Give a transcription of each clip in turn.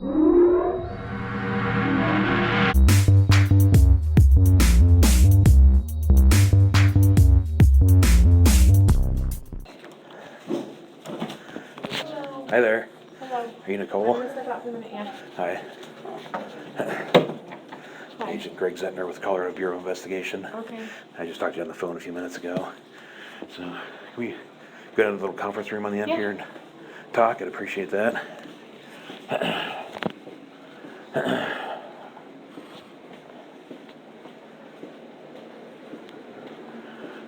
Hi there. Hello. Are you I'm Nichole? gonna step out for a minute, yeah. Hi. Hi. Agent Greg Zettner with Colorado Bureau of Investigation. Okay. I just talked to you on the phone a few minutes ago. So, can we go to the little conference room on the end Yeah. here and talk? I'd appreciate that.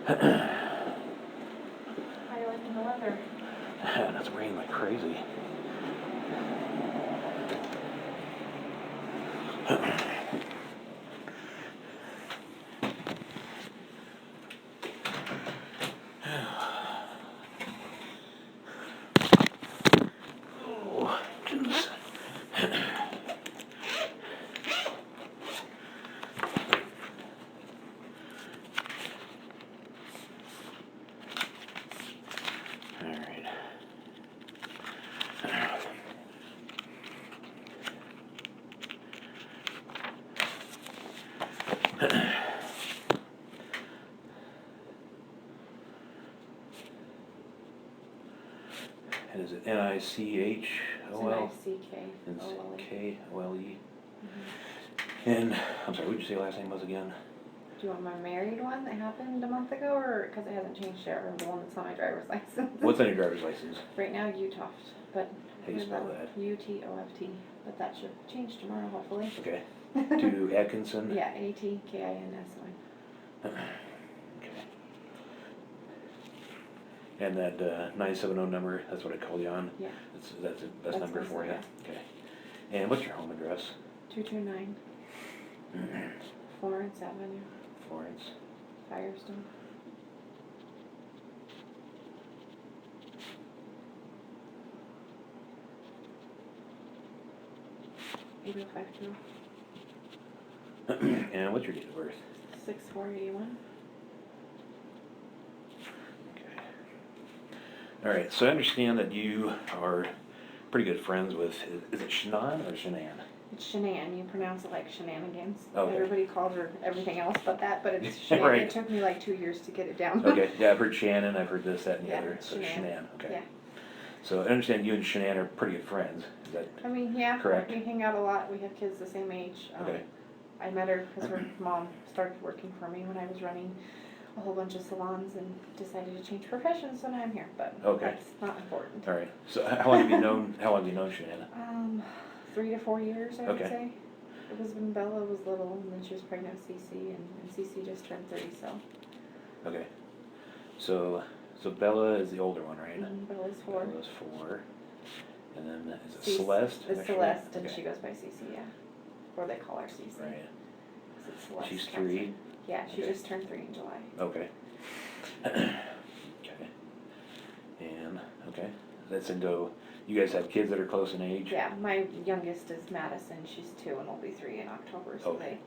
How you liking the weather? And it's raining like crazy. Oh, goodness. All right. And is it Nichole? It's Nickole. Kole? And, I'm sorry, what did you say your last name was again? Do you want my married one that happened a month ago, or because it hasn't changed yet, or the one that's on my driver's license? What's on your driver's license? Right now, Utoft, but How do you spell that? Utoft, but that should change tomorrow, hopefully. Okay. To Atkinson? Yeah, Atkinson. Okay. And that 970 number, that's what I called you on? Yeah. That's the best number for you? yeah. Okay. And what's your home address? 229 Florence Avenue, Florence. Firestone. And what's your date of birth? 6/4/81. Okay. All right, so I understand that you are pretty good friends with, is it Shannon or Shanann? It's Shanann. You pronounce it like shenanigans. Okay. Everybody calls her everything else but that, but it's Shanann. Right. It took me like 2 years to get it down. Okay, yeah, I've heard Shannon, I've heard this, that, and the Yeah, other, so Shanann. Shanann, okay. Yeah. So I understand you and Shanann are pretty good friends, is that I mean, yeah. correct? We hang out a lot. We have kids the same age. Okay. I met her because her mom started working for me when I was running a whole bunch of salons and decided to change professions, so now I'm here. But Okay. that's not important. All right, so how long have you known Shanann? 3 to 4 years, I would Okay. say. It was when Bella was little, and then she was pregnant with Cece, and Cece just turned 3, so. Okay. So Bella is the older one, right? Bella's 4. Bella's 4. And then is it Cece- Celeste? It's actually? Celeste, and Okay. she goes by Cece, yeah. Or they call her Cece. Right. 'Cause it's Celeste She's Catherine. 3? Yeah, she Okay. just turned 3 in July. Okay. Okay. And, okay, that's into, you guys have kids that are close in age? Yeah, my youngest is Madison. She's 2 and will be 3 in October. So Okay.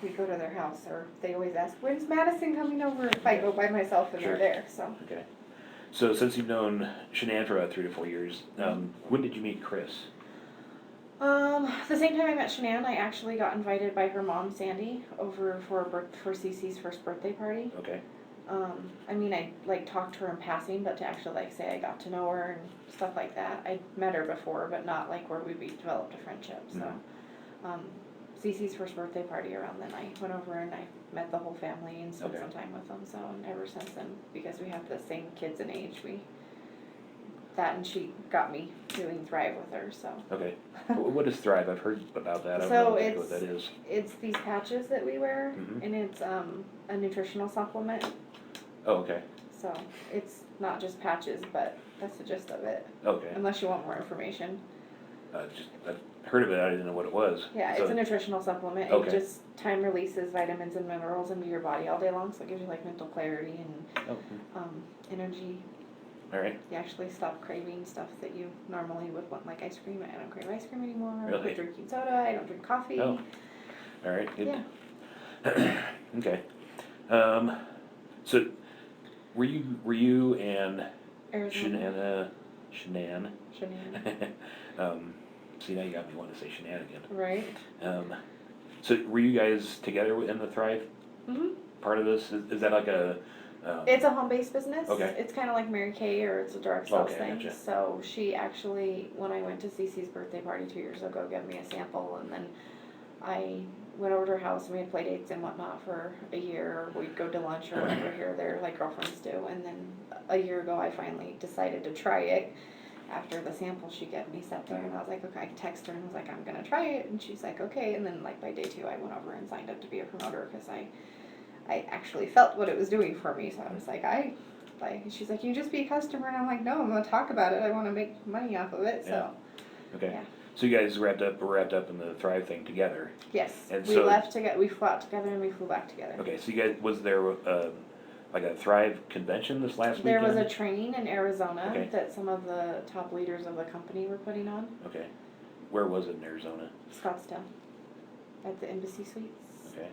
we go to their house, or they always ask, "When's Madison coming over?" If I go by myself and Sure. they're there. So Okay. So since you've known Shanann for about 3 to 4 years, when did you meet Chris? the same time I met Shanann, I actually got invited by her mom Sandy over for Cece's first birthday party. Okay. I mean, I like talked to her in passing, but to actually like say I got to know her and stuff like that, I met her before, but not like where we developed a friendship. So, Cece's first birthday party around then, I went over and I met the whole family and spent Okay. some time with them. So, and ever since then, because we have the same kids in age, that and she got me doing Thrive with her. So. Okay. What is Thrive? I've heard about that. I don't So know exactly what that is. It's these patches that we wear, Mhm. and it's a nutritional supplement. Oh, okay. So it's not just patches, but that's the gist of it. Okay. Unless you want more information. I've heard of it, I didn't know what it was. Yeah, So- it's a nutritional supplement. Okay. It just time releases vitamins and minerals into your body all day long, so it gives you like mental clarity and Oh, energy. all right. You actually stop craving stuff that you normally would want, like ice cream. I don't crave ice cream anymore. I Really? quit drinking soda. I don't drink coffee. Oh. All right, good. Yeah. Okay. So were you and Arizona. Shanann Shanann. See, now you got me wanting to say shenanigan. Right? So were you guys together in the Thrive Mm-hmm. part of this? Is that like a? It's a home-based business. Okay. It's kind of like Mary Kay, or it's a direct sales Okay, thing. gotcha. So she actually, when I went to Cece's birthday party 2 years ago, gave me a sample, and then I went over to her house and we had play dates and whatnot for a year. We'd go to lunch or whatever here or there, like girlfriends do. And then a year ago, I finally decided to try it. After the sample she gave me sat there, and I was like, okay, I texted her and was like, I'm gonna try it, and she's like, okay. And then like by day 2, I went over and signed up to be a promoter because I actually felt what it was doing for me. So I was like, she's like, you just be a customer, and I'm like, no, I'm gonna talk about it. I want to make money off of it. So Okay. yeah. So you guys were wrapped up in the Thrive thing together. Yes, And we so- left together. We flew out together and we flew back together. Okay, so you guys, was there like a Thrive convention this last There weekend? was a training in Arizona Okay. that some of the top leaders of the company were putting on. Okay. Where was it in Arizona? Scottsdale, at the Embassy Suites. Okay.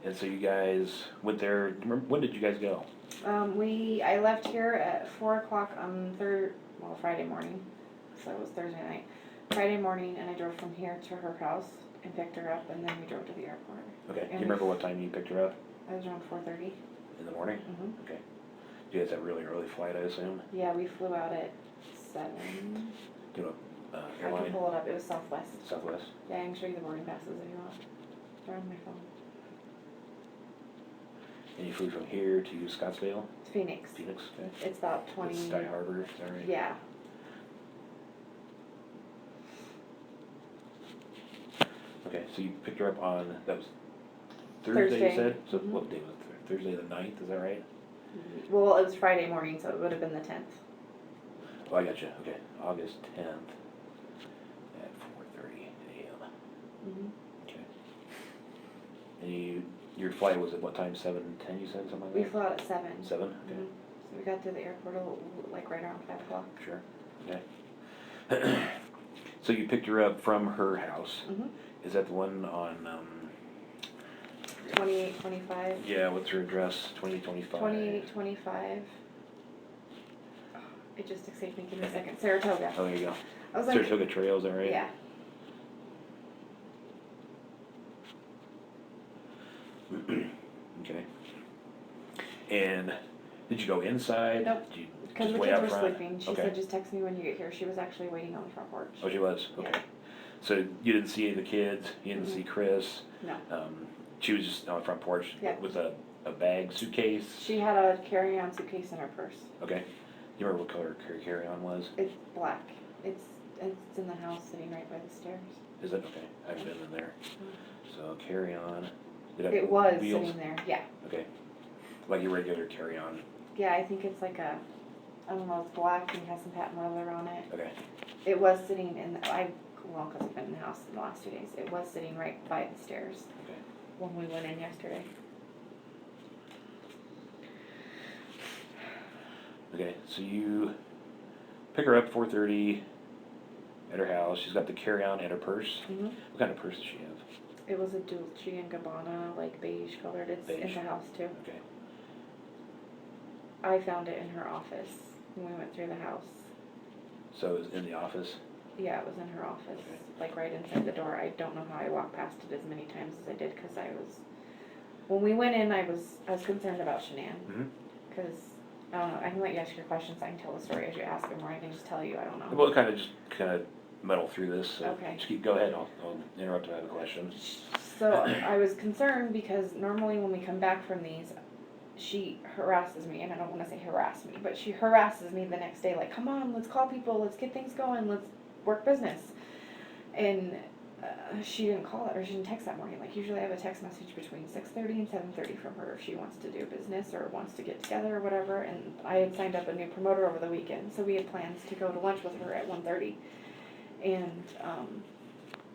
And so you guys went there, when did you guys go? I left here at 4 o'clock on Friday morning, so it was Thursday night. Friday morning, and I drove from here to her house and picked her up, and then we drove to the airport. Okay, do And you remember what time you picked her up? I was around 4:30. In the morning? Mm-hmm. Okay. You guys have a really early flight, I assume? Yeah, we flew out at 7. Do you know, I airline? can pull it up. It was Southwest. Southwest? Yeah, I can show you the boarding passes if you want. They're on my phone. And you flew from here to Scottsdale? Phoenix. Phoenix, okay. It's about 20. That's Sky Harbor, is that right? Yeah. Okay, so you picked her up on, that was Thursday, Thursday. you said? So Mhm. what day was it? Thursday the 9th, is that right? Well, it was Friday morning, so it would have been the 10th. Oh, I got you, okay. August 10th at 4:30 a.m. Mm-hmm. Okay. And your flight was at what time, 7:10 you said, something like We that? flew out at 7. 7? Okay, Mhm. So we got to the airport like right around 5 o'clock. sure, okay. So you picked her up from her house. Mm-hmm. Is that the one on, 2825. yeah, what's her address, 2025? 2825. It just escaped me. Give me a second. Saratoga. Oh, there you go. I was like, Saratoga Trails, is that right? yeah. Okay. And did you go inside? Nope. Did you Because just the wait kids out were front? sleeping. She Okay. said, just text me when you get here. She was actually waiting on the front porch. Oh, she was? Yeah. Okay. So you didn't see the kids, you didn't Mhm. see Chris? No. She was just on the front porch Yeah. with a bag, suitcase? She had a carry-on suitcase in her purse. Okay. You remember what color her carry-on was? It's black. It's in the house sitting right by the stairs. Is it? Okay, I haven't been in there. So carry-on. Did it have It was wheels? sitting there. Yeah. Okay. Like your regular carry-on? Yeah, I think it's like a, I don't know, it's black and has some patent leather on it. Okay. It was sitting in, because I've been in the house in the last 2 days. It was sitting right by the stairs Okay. when we went in yesterday. Okay, so you pick her up 4:30 at her house. She's got the carry-on and her purse. Mm-hmm. What kind of purse does she have? It was a Dolce & Gabbana, like beige colored. It's in Beige. the house too. Okay. I found it in her office when we went through the house. So it was in the office? Yeah, it was in her office, Okay. like right inside the door. I don't know how I walked past it as many times as I did, because when we went in, I was concerned about Shanann, Mm-hmm. because, I don't know, I can let you ask your questions, I can tell the story as you ask them, or I can just tell you, I don't know. We'll kind of muddle through this, so Okay. just go ahead, I'll interrupt if I have a question. So I was concerned because normally when we come back from these, she harasses me, and I don't want to say harass me, but she harasses me the next day, like, come on, let's call people, let's get things going, let's work business. And she didn't call it, or she didn't text that morning. Like, usually I have a text message between 6:30 and 7:30 from her if she wants to do business or wants to get together or whatever. And I had signed up a new promoter over the weekend, so we had plans to go to lunch with her at 1:30. And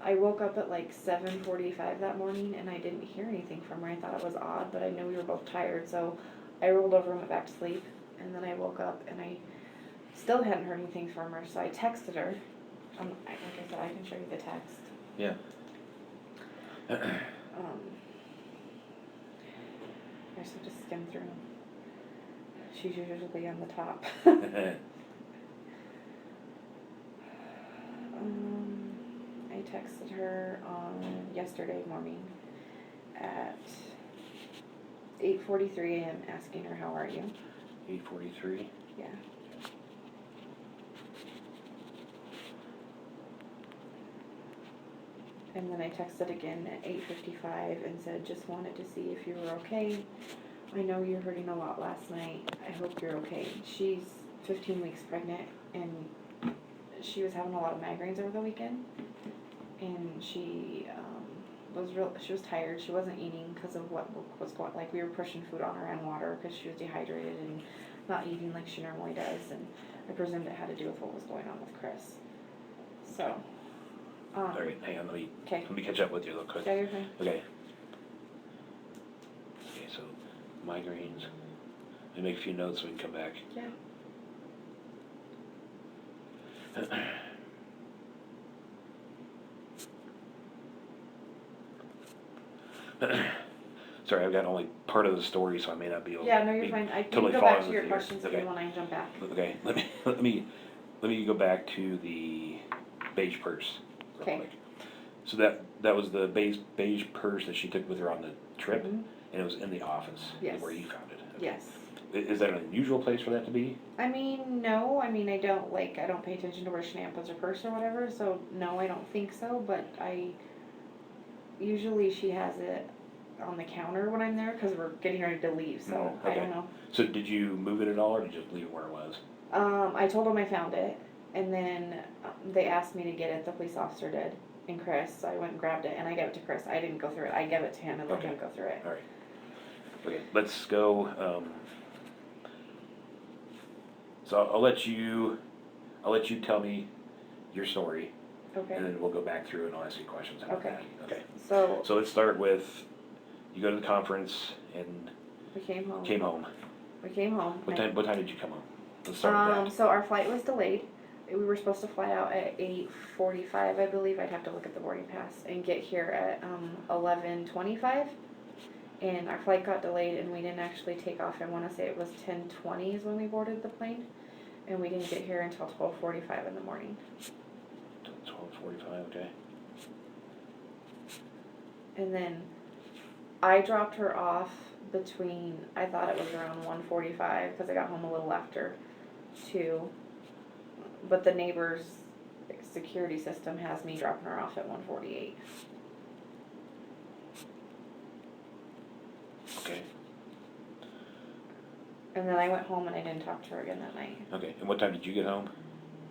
I woke up at like 7:45 that morning, and I didn't hear anything from her. I thought it was odd, but I knew we were both tired, so I rolled over and went back to sleep. And then I woke up, and I still hadn't heard anything from her, so I texted her. Like I said, I can show you the text. Yeah. I just have to skim through them. she's usually on the top. I texted her on yesterday morning at 8:43 a.m. asking her, how are you? 8:43. Yeah. And then I texted again at 8:55 and said, just wanted to see if you were okay. I know you're hurting a lot last night. I hope you're okay. She's 15 weeks pregnant, and she was having a lot of migraines over the weekend. And she she was tired. She wasn't eating because of what was going. Like, we were pushing food on her and water because she was dehydrated and not eating like she normally does. And I presumed it had to do with what was going on with Chris. So. All right, hang on. Let Okay. me catch up with you real quick. Yeah, you're fine. Okay. Okay, so migraines. Let me make a few notes so we can come back. Yeah. Sorry, I've got only part of the story, so I may not be able. Yeah, no, you're be fine. I can totally go back following to your with questions if Okay. you want. I can jump back. Okay, let me go back to the beige purse. real Okay. quick. So that was the beige purse that she took with her on the trip, Mhm. and it was in the office Yes. where you found it. Okay. Yes. Is that an unusual place for that to be? I mean, no. I mean, I don't pay attention to where Shanann puts her purse or whatever. So no, I don't think so. But usually she has it on the counter when I'm there because we're getting ready to leave. So I Okay. don't know. So did you move it at all, or did you just leave it where it was? I told them I found it, and then they asked me to get it. The police officer did, and Chris. So I went and grabbed it, and I gave it to Chris. I didn't go through it. I gave it to him and let Okay. him go through it. All right. Okay, let's go. So I'll let you tell me your story, Okay. and then we'll go back through and I'll ask you questions about Okay. that. Okay. So So let's start with, you go to the conference and we came home. came home. We came home. What time did you come home? Let's start with that. So our flight was delayed. We were supposed to fly out at 8:45, I believe. I'd have to look at the boarding pass and get here at 11:25. And our flight got delayed, and we didn't actually take off. I want to say it was 10:20 is when we boarded the plane, and we didn't get here until 12:45 in the morning. 12:45. Okay. And then I dropped her off between, I thought it was around 1:45 because I got home a little after 2. But the neighbor's security system has me dropping her off at 1:48. Okay. And then I went home and I didn't talk to her again that night. Okay. And what time did you get home?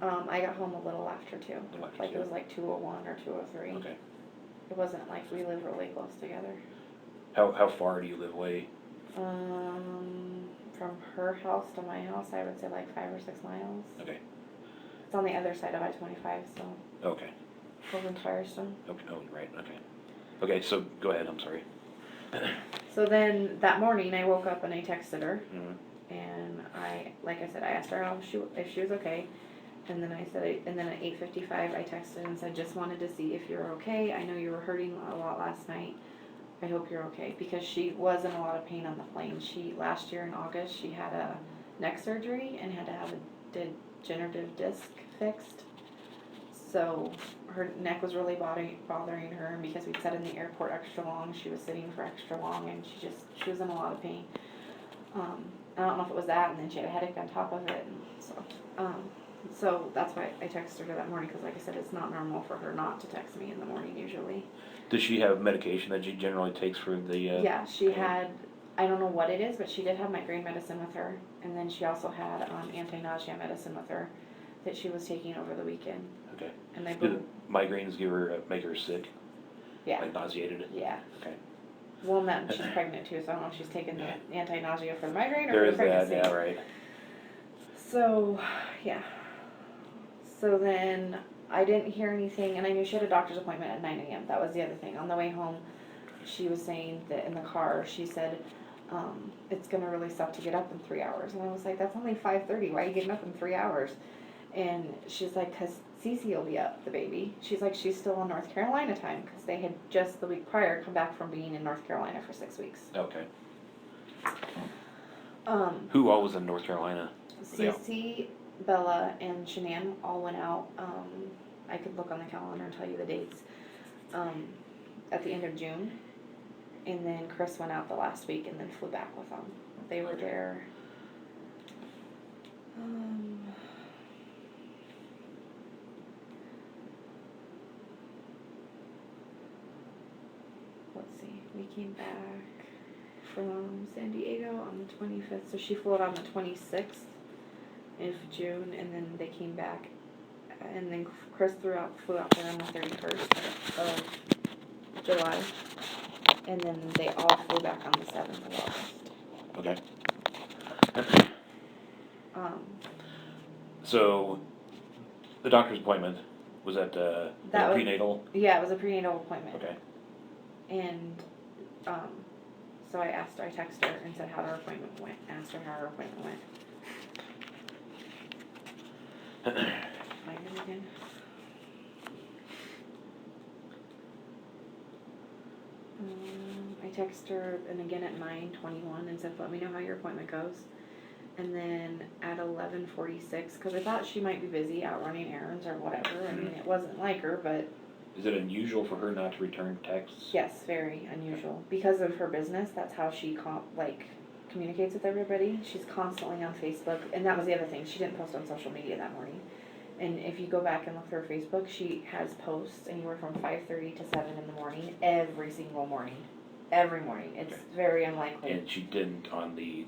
I got home a little after 2. A little after Like 2. it was like 2:01 or 2:03. Okay. It wasn't like we live really close together. How far do you live away? From her house to my house, I would say like 5 or 6 miles. Okay. It's on the other side of I-25, so Okay. over in Firestone. Okay. Oh, right. Okay. Okay. So go ahead. I'm sorry. So then that morning I woke up and I texted her, Mm-hmm. and like I said, I asked her if she was okay, and then and then at 8:55 I texted and said, just wanted to see if you're okay. I know you were hurting a lot last night. I hope you're okay, because she was in a lot of pain on the plane. Last year in August she had a neck surgery and had to have a degenerative disc fixed. So her neck was really bothering her, and because we'd sat in the airport extra long, she was sitting for extra long, and she was in a lot of pain. I don't know if it was that, and then she had a headache on top of it, and so that's why I texted her that morning, because like I said, it's not normal for her not to text me in the morning usually. Does she have medication that she generally takes for the? Yeah, she had, I don't know what it is, but she did have migraine medicine with her, and then she also had anti-nausea medicine with her that she was taking over the weekend. Okay. And they Do migraines make her sick? Yeah. Like nauseated? Yeah. Okay. Well, and then she's pregnant too, so I don't know if she's taking the anti-nausea for the migraine or There for is the pregnancy. that, yeah, right. So, yeah. So then I didn't hear anything, and I knew she had a doctor's appointment at 9 a.m. That was the other thing. On the way home, she was saying that in the car, she said, it's going to really suck to get up in 3 hours. And I was like, that's only 5:30. Why are you getting up in 3 hours? And she's like, because Cece will be up, the baby. She's like, she's still in North Carolina time, because they had just the week prior come back from being in North Carolina for 6 weeks. Okay. Who all was in North Carolina? They all- Cece, Bella, and Shanann all went out. I could look on the calendar and tell you the dates. At the end of June, and then Chris went out the last week and then flew back with them. They were there. Let's see. We came back from San Diego on the 25th, so she flew out on the 26th of June, and then they came back, and then Chris flew out there on the 31st of July, and then they all flew back on the 7th of August. Okay. Um, So, the doctor's appointment, was that That was- prenatal? yeah, it was a prenatal appointment. Okay. And, so I texted her and said how her appointment went, asked her how her appointment went. Find it again. I texted her and again at 9:21 and said, let me know how your appointment goes. And then at 11:46, because I thought she might be busy out running errands or whatever. I mean, it wasn't like her, but Is it unusual for her not to return texts? yes, very unusual. Because of her business, that's how she communicates with everybody. She's constantly on Facebook, and that was the other thing. She didn't post on social media that morning. And if you go back and look through her Facebook, she has posts anywhere from 5:30 to 7 in the morning, every single morning. Every morning. It's very unlikely. And she didn't on the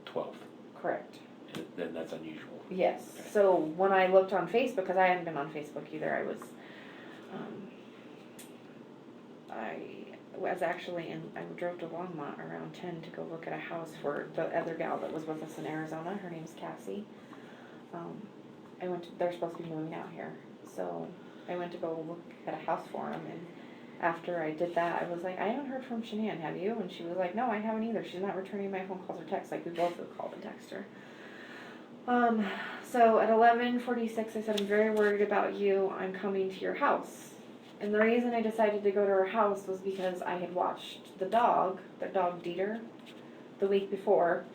12th. Correct. And then that's unusual. Yes. Okay. So when I looked on Facebook, because I hadn't been on Facebook either, I drove to Longmont around 10 to go look at a house for the other gal that was with us in Arizona. Her name's Cassie. They're supposed to be moving out here. So I went to go look at a house for them, and after I did that, I was like, I haven't heard from Shanann, have you? And she was like, no, I haven't either. She's not returning my phone calls or texts. Like, we both have called and texted her. So at 11:46, I said, I'm very worried about you. I'm coming to your house. And the reason I decided to go to her house was because I had watched their dog Dieter, the week before.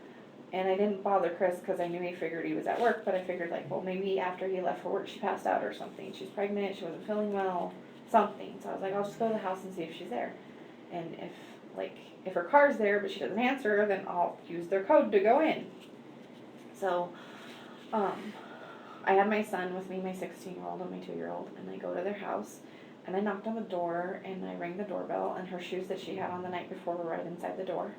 And I didn't bother Chris because I knew he figured he was at work, but I figured, like, well, maybe after he left for work, she passed out or something. She's pregnant, she wasn't feeling well, something. So I was like, I'll just go to the house and see if she's there. And if her car's there, but she doesn't answer, then I'll use their code to go in. So, I had my son with me, my 16-year-old and my 2-year-old, and I go to their house, and I knocked on the door, and I rang the doorbell, and her shoes that she had on the night before were right inside the door.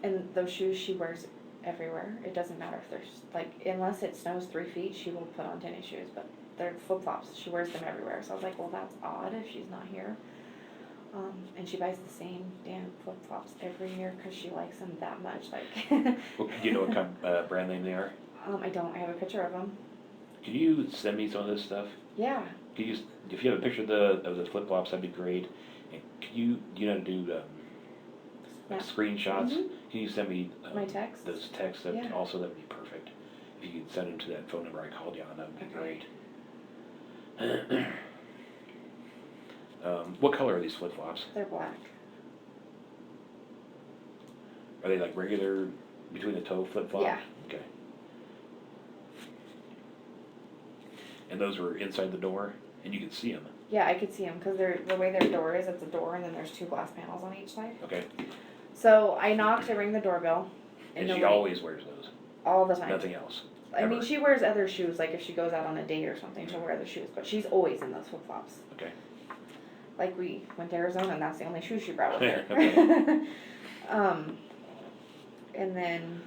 And those shoes she wears everywhere. It doesn't matter if there's, unless it snows 3 feet, she will put on tennis shoes, but they're flip-flops. She wears them everywhere. So I was like, well, that's odd if she's not here. And she buys the same damn flip-flops every year because she likes them that much. Well, do you know what kind of brand name they are? I don't. I have a picture of them. Could you send me some of this stuff? Yeah. If you have a picture of the flip-flops, that'd be great. And do you know how to do screenshots? Mhm. Can you send me My text? those texts? Yeah. Also, that'd be perfect. If you could send them to that phone number I called you on, that would be Okay. great. What color are these flip-flops? They're black. Are they like regular between the toe flip-flop? Yeah. Okay. And those were inside the door, and you could see them. Yeah, I could see them because the way their door is, it's a door and then there's 2 glass panels on each side. Okay. So I knocked, I rang the doorbell. And she nobody- always wears those. all the time. Nothing else. I mean, ever. she wears other shoes, like if she goes out on a date or something, she'll wear other shoes, but she's always in those flip-flops. Okay. Like, we went to Arizona and that's the only shoes she brought with her. Okay. And then,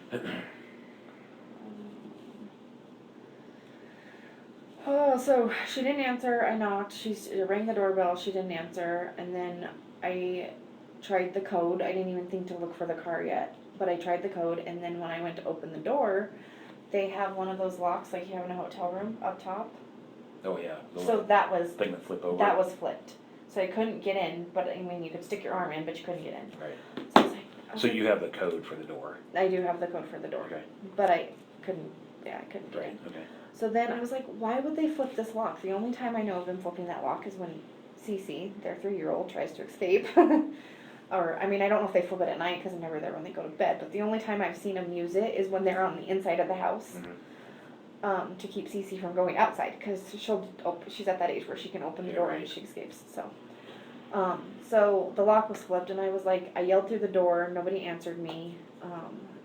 so she didn't answer. I knocked, she rang the doorbell, she didn't answer, and then I tried the code. I didn't even think to look for the car yet, but I tried the code, and then when I went to open the door, they have one of those locks like you have in a hotel room up top. Oh yeah. The So little that was thing that flip over. that was flipped. So I couldn't get in, but I mean you could stick your arm in, but you couldn't get in. Right. So I was like, So you have the code for the door. I do have the code for the door, Okay. but I couldn't. Yeah, I couldn't get Right. in. Okay. So then I was like, why would they flip this lock? The only time I know of them flipping that lock is when Cece, their 3-year-old, tries to escape. or, I mean, I don't know if they flip it at night, because I'm never there when they go to bed, but the only time I've seen them use it is when they're on the inside of the house, to keep Cece from going outside, because she's at that age where she can open the Yeah, door right. and she escapes, so. So the lock was flipped, and I was like, I yelled through the door, nobody answered me,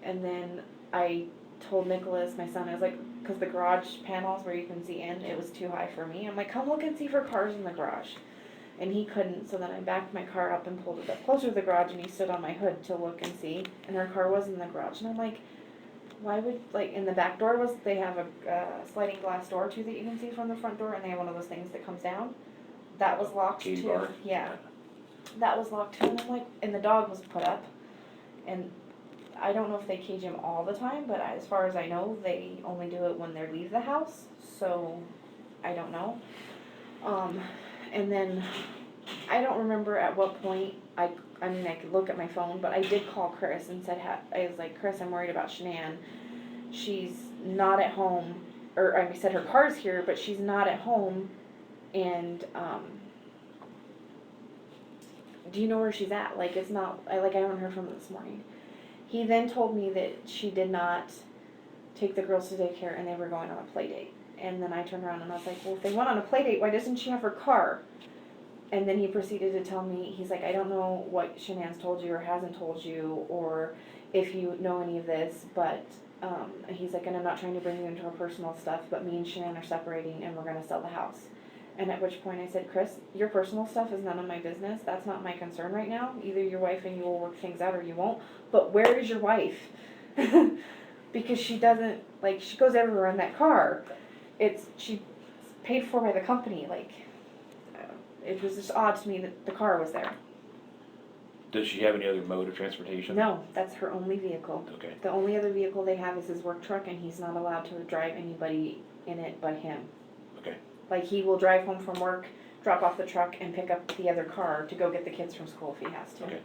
and then I told Nicholas, my son, I was like, because the garage panels where you can see in, it was too high for me, I'm like, come look and see for cars in the garage. And he couldn't, so then I backed my car up and pulled it up closer to the garage, and he stood on my hood to look and see, and her car was in the garage, and I'm like, why would, like, in the back door they have a sliding glass door too that you can see from the front door, and they have one of those things that comes down. That was locked Katie too. bar? Yeah. That was locked too, and I'm like, and the dog was put up, and I don't know if they cage him all the time, but as far as I know, they only do it when they leave the house, so I don't know. And then, I don't remember at what point, I mean, I could look at my phone, but I did call Chris and said, I was like, Chris, I'm worried about Shanann. She's not at home, or I said her car's here, but she's not at home, and, do you know where she's at? Like, it's not, I haven't heard from her this morning. He then told me that she did not take the girls to daycare and they were going on a play date. And then I turned around and I was like, well, if they went on a play date, why doesn't she have her car? And then he proceeded to tell me, he's like, I don't know what Shanann's told you or hasn't told you, or if you know any of this, but he's like, and I'm not trying to bring you into our personal stuff, but me and Shanann are separating and we're going to sell the house. And at which point I said, Chris, your personal stuff is none of my business. That's not my concern right now. Either your wife and you will work things out or you won't. But where is your wife? Because she doesn't, like, she goes everywhere in that car. She's paid for by the company. Like, it was just odd to me that the car was there. Does she have any other mode of transportation? No, that's her only vehicle. Okay. The only other vehicle they have is his work truck, and he's not allowed to drive anybody in it but him. Okay. Like, he will drive home from work, drop off the truck, and pick up the other car to go get the kids from school if he has to. Okay.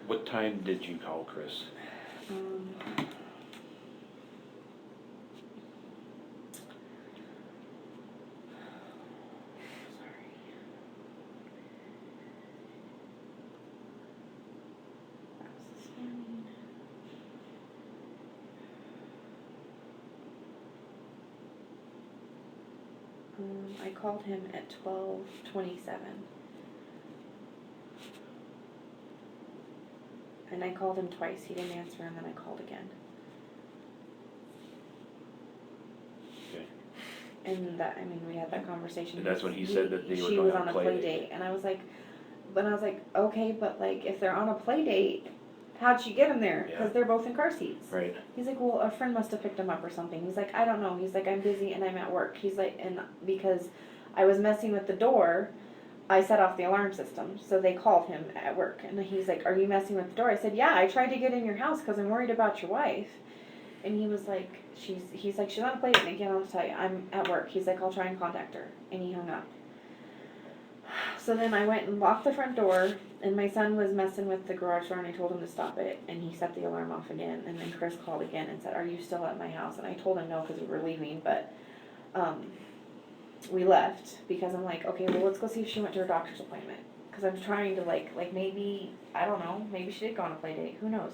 What time did you call Chris? I called him at 12:27. And I called him twice. He didn't answer, and then I called again. Okay. And that, I mean, we had that conversation. And that's when he said that they were she going was on a play date. And I was like, okay, but like, if they're on a play date, how'd she get him there? Yeah. Because they're both in car seats. Right. He's like, well, a friend must have picked him up or something. He's like, I don't know. He's like, I'm busy and I'm at work. He's like, and because I was messing with the door, I set off the alarm system. So they called him at work. And he's like, are you messing with the door? I said, yeah, I tried to get in your house because I'm worried about your wife. And he was like, he's like, she's on a plate. And again, I'll tell you, I'm at work. He's like, I'll try and contact her. And he hung up. So then I went and locked the front door, and my son was messing with the garage door, and I told him to stop it, and he set the alarm off again. And then Chris called again and said, are you still at my house? And I told him no, because we were leaving, but we left, because I'm like, okay, well, let's go see if she went to her doctor's appointment, because I'm trying to, like maybe, I don't know, maybe she did go on a play date, who knows.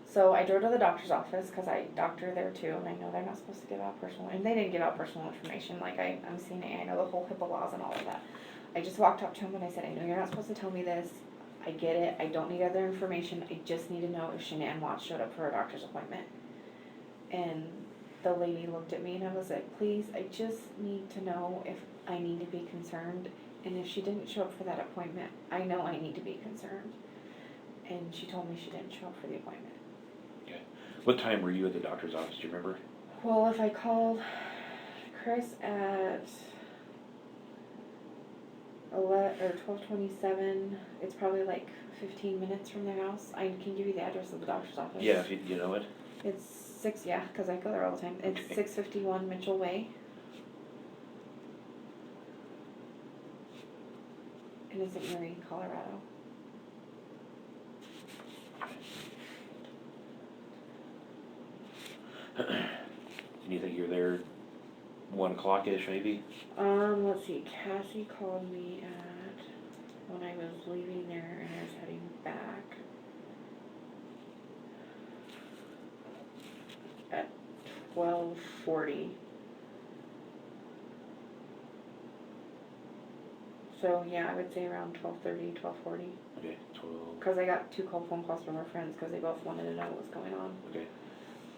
So I drove to the doctor's office, because I doctor there too, and I know they're not supposed to give out personal, and they didn't give out personal information, like I'm CNA, I know the whole HIPAA laws and all of that. I just walked up to him and I said, I know you're not supposed to tell me this, I get it, I don't need other information, I just need to know if Shanann Watts showed up for her doctor's appointment. And the lady looked at me and I was like, please, I just need to know if I need to be concerned, and if she didn't show up for that appointment, I know I need to be concerned. And she told me she didn't show up for the appointment. What time were you at the doctor's office, do you remember? Well, if I called Chris at 12:27, it's probably like 15 minutes from their house. I can give you the address of the doctor's office. Yeah, if you know it. It's 6, yeah, because I go there all the time. It's Okay. 651 Nichole Way. And it's in Erie, Colorado. Do you think you're there 1 o'clock-ish maybe? Let's see, Cassie called me at, when I was leaving there and I was heading back at 12:40. So yeah, I would say around 12:30, 12:40. Okay, 12. Because I got 2 cold phone calls from our friends because they both wanted to know what was going on. Okay.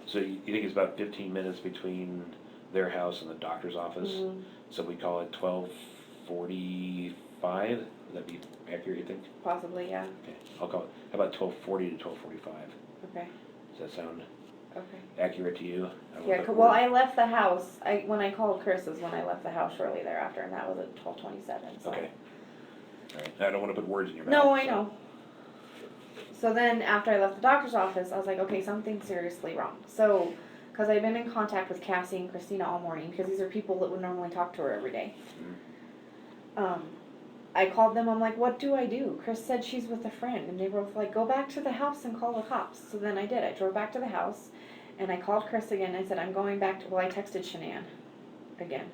So you think it's about 15 minutes between their house and the doctor's office? Mhm. So we call it 12:45? Would that be accurate, you think? Possibly, yeah. Okay, I'll call it, how about 12:40 to 12:45? Okay. Does that sound Okay. accurate to you? Yeah, well, I left the house, when I called Chris is when I left the house shortly thereafter, and that was at 12:27, so. Okay. All right, I don't want to put words in your mouth. No, I so- know. So then, after I left the doctor's office, I was like, okay, something's seriously wrong. So, because I've been in contact with Cassie and Kristina all morning, because these are people that would normally talk to her every day. I called them, I'm like, what do I do? Chris said she's with a friend, and they were both like, go back to the house and call the cops. So then I did, I drove back to the house, and I called Chris again, I said, I'm going back to, well, I texted Shanann again.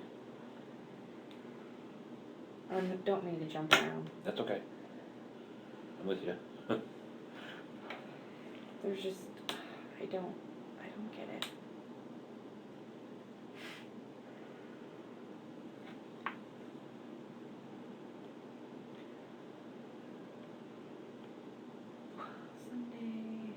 I don't mean to jump around. That's okay. I'm with you. There's just, I don't get it. Sunday, Monday.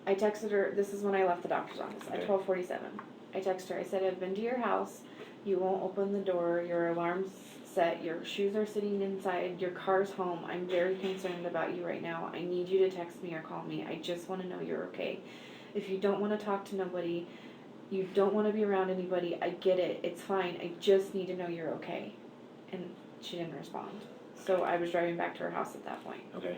I texted her, this is when I left the doctor's office, at Okay. 12:47. I texted her, I said, I've been to your house, you won't open the door, your alarm's set, your shoes are sitting inside, your car's home, I'm very concerned about you right now, I need you to text me or call me, I just want to know you're okay. If you don't want to talk to nobody, you don't want to be around anybody, I get it, it's fine, I just need to know you're okay. And she didn't respond. So I was driving back to her house at that point. Okay.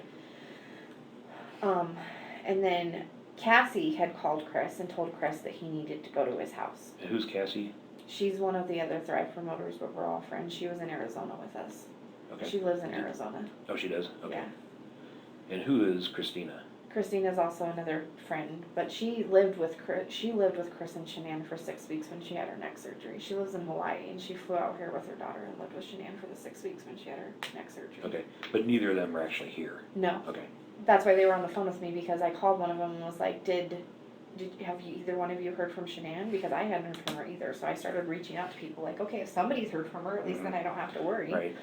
And then Cassie had called Chris and told Chris that he needed to go to his house. And who's Cassie? She's one of the other Thrive promoters, but we're all friends. She was in Arizona with us. Okay. She lives in Arizona. Oh, she does? Okay. Yeah. And who is Kristina? Christina's also another friend, but she lived with Chris and Shanann for 6 weeks when she had her neck surgery. She lives in Hawaii, and she flew out here with her daughter and lived with Shanann for the 6 weeks when she had her neck surgery. Okay, but neither of them are actually here. No. Okay. That's why they were on the phone with me, because I called one of them and was like, have you, either one of you heard from Shanann? Because I hadn't heard from her either. So I started reaching out to people like, okay, if somebody's heard from her, at least then I don't have to worry. Right.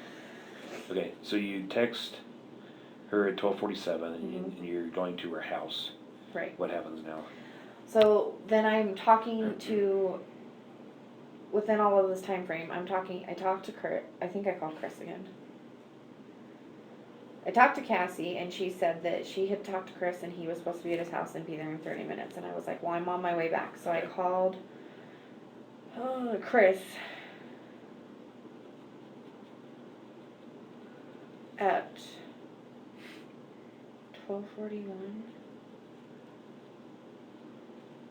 Okay, so you text her at 12:47 and you're going to her house. Right. What happens now? So then I'm talking to, within all of this time frame, I talked to Kurt, I think I called Chris again. I talked to Cassie, and she said that she had talked to Chris, and he was supposed to be at his house and be there in 30 minutes. And I was like, well, I'm on my way back. So I called Chris at 12:41.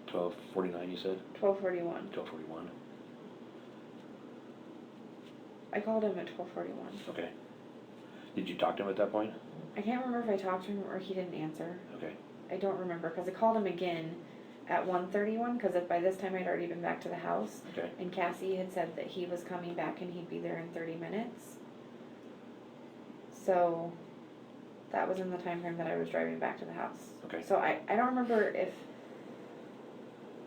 12:49 you said? 12:41. 12:41. I called him at 12:41. Okay. Did you talk to him at that point? I can't remember if I talked to him or he didn't answer. Okay. I don't remember, because I called him again at 1:31, because by this time I'd already been back to the house. Okay. And Cassie had said that he was coming back and he'd be there in 30 minutes. So that was in the time frame that I was driving back to the house. Okay. So I don't remember if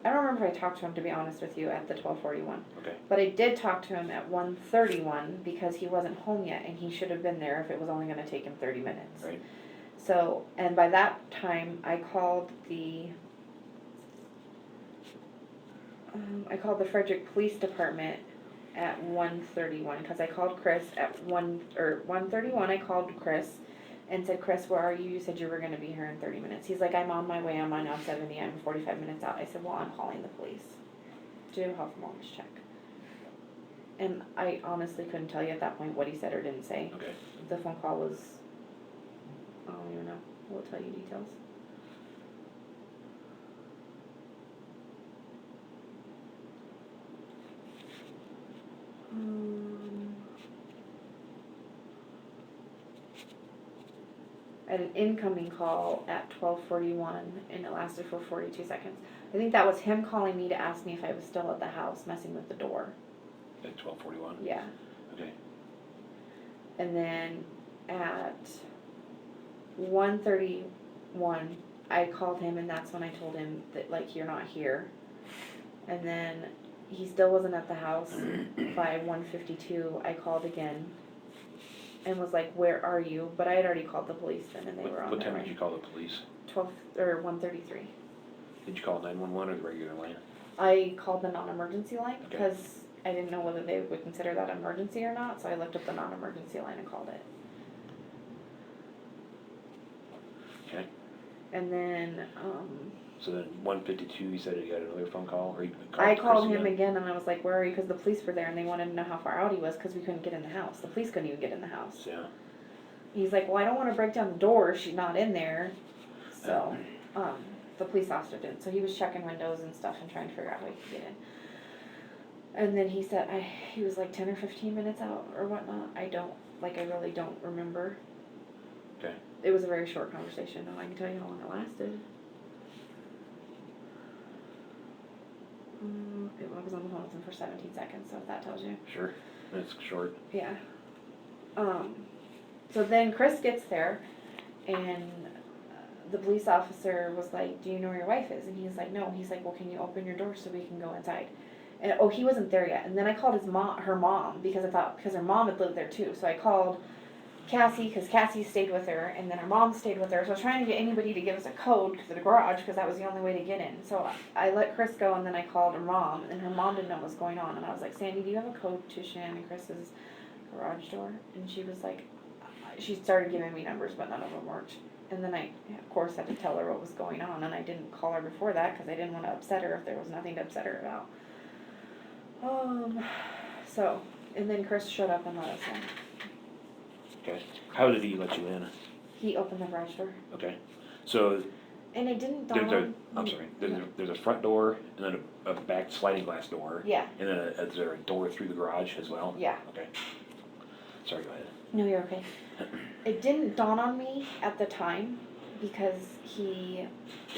I talked to him, to be honest with you, at the 12:41. Okay. But I did talk to him at 1:31 because he wasn't home yet and he should have been there if it was only going to take him 30 minutes. Right. So, and by that time I called the Frederick Police Department at 1:31, because I called Chris at 1:31. I called Chris and said, Chris, where are you? You said you were going to be here in 30 minutes. He's like, I'm on my way. I'm on I-70. I'm 45 minutes out. I said, well, I'm calling the police to do a health wellness check. And I honestly couldn't tell you at that point what he said or didn't say. Okay. The phone call was, I don't even know. We'll tell you details. I had an incoming call at 12:41 and it lasted for 42 seconds. I think that was him calling me to ask me if I was still at the house messing with the door. At 12:41? Yeah. Okay. And then at 1:31, I called him, and that's when I told him that, like, you're not here. And then he still wasn't at the house. By 1:52, I called again and was like, where are you? But I had already called the police then, and they were on What their time way. did you call the police? 1:33. Did you call 911 or the regular line? I called the non-emergency line Okay. because I didn't know whether they would consider that emergency or not, so I looked up the non-emergency line and called it. Okay. And then, So then 1:52, you said you got another phone call, or you I called Chris him again and I was like, where are you? Because the police were there and they wanted to know how far out he was because we couldn't get in the house. The police couldn't even get in the house. Yeah. He's like, well, I don't want to break down the door if she's not in there. So, the police officer didn't. So he was checking windows and stuff and trying to figure out how he could get in. And then he said, he was like 10 or 15 minutes out or whatnot. I really don't remember. Okay. It was a very short conversation. No, I can tell you how long it lasted. I was on the phone with him for 17 seconds, so if that tells you. Sure. That's short. Yeah. So then Chris gets there, and the police officer was like, do you know where your wife is? And he's like, no. He's like, well, can you open your door so we can go inside? And, he wasn't there yet. And then I called her mom, because her mom had lived there too. So I called Cassie, because Cassie stayed with her, and then her mom stayed with her. So I was trying to get anybody to give us a code for the garage, because that was the only way to get in. So I let Chris go, and then I called her mom, and her mom didn't know what was going on. And I was like, Sandy, do you have a code to Shan and Chris's garage door? And she was like, she started giving me numbers, but none of them worked. And then I, of course, had to tell her what was going on, and I didn't call her before that, because I didn't want to upset her if there was nothing to upset her about. So, and then Chris showed up and let us in. Okay. How did he let you in? He opened the garage door. Okay. So And it didn't dawn on... I'm sorry. There's a front door and then a back sliding glass door. Yeah. And then is there a door through the garage as well? Yeah. Okay. Sorry, go ahead. No, you're okay. It didn't dawn on me at the time because he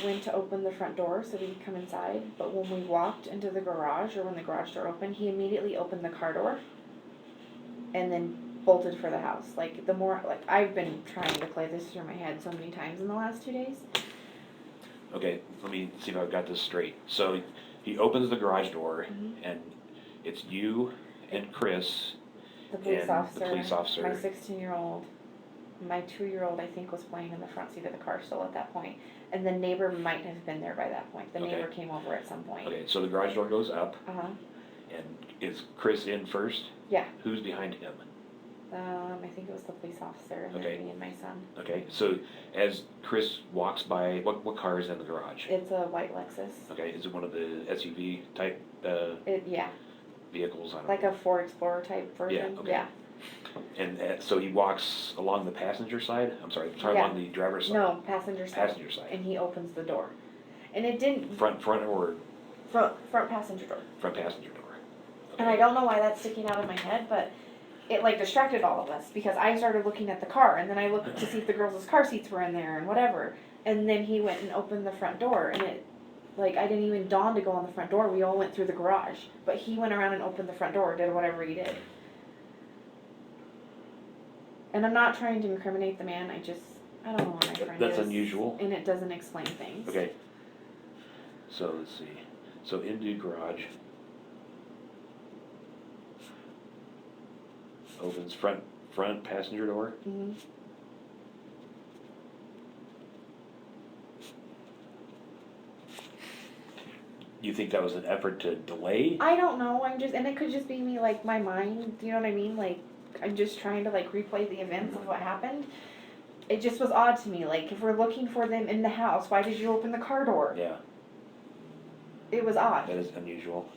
went to open the front door so we could come inside. But when we walked into the garage, or when the garage door opened, he immediately opened the car door and then bolted for the house. I've been trying to play this through my head so many times in the last 2 days. Okay, let me see if I've got this straight. So he opens the garage door, Mm-hmm. and it's you and Chris. The police And officer, the police officer. my 16-year-old, my 2-year-old, I think, was playing in the front seat of the car still at that point. And the neighbor might have been there by that point. The Okay. neighbor came over at some point. Okay, so the garage door goes up, Uh-huh. and is Chris in first? Yeah. Who's behind him? I think it was the police officer and Okay. then me and my son. Okay, so as Chris walks by, what car is in the garage? It's a white Lexus. Okay, is it one of the SUV type Yeah, vehicles? I don't like know. a Ford Explorer type version. Yeah, okay. Yeah. And so he walks along the passenger side? I'm sorry, Yeah. along the driver's side? No, passenger side. Passenger side. And he opens the door. And it didn't... Front or Front passenger door. front passenger door? Okay. And I don't know why that's sticking out of my head, but it distracted all of us because I started looking at the car and then I looked to see if the girls' car seats were in there and whatever. And then he went and opened the front door and it, I didn't even dawn to go on the front door. We all went through the garage. But he went around and opened the front door, did whatever he did. And I'm not trying to incriminate the man, I don't know where my friend That's is. unusual. And it doesn't explain things. Okay. So let's see. So into garage. Opens front passenger door. Mm-hmm. You think that was an effort to delay? I don't know, and it could just be me, my mind, you know what I mean? I'm just trying to, replay the events of what happened. It just was odd to me, if we're looking for them in the house, why did you open the car door? Yeah, It was odd. that is unusual.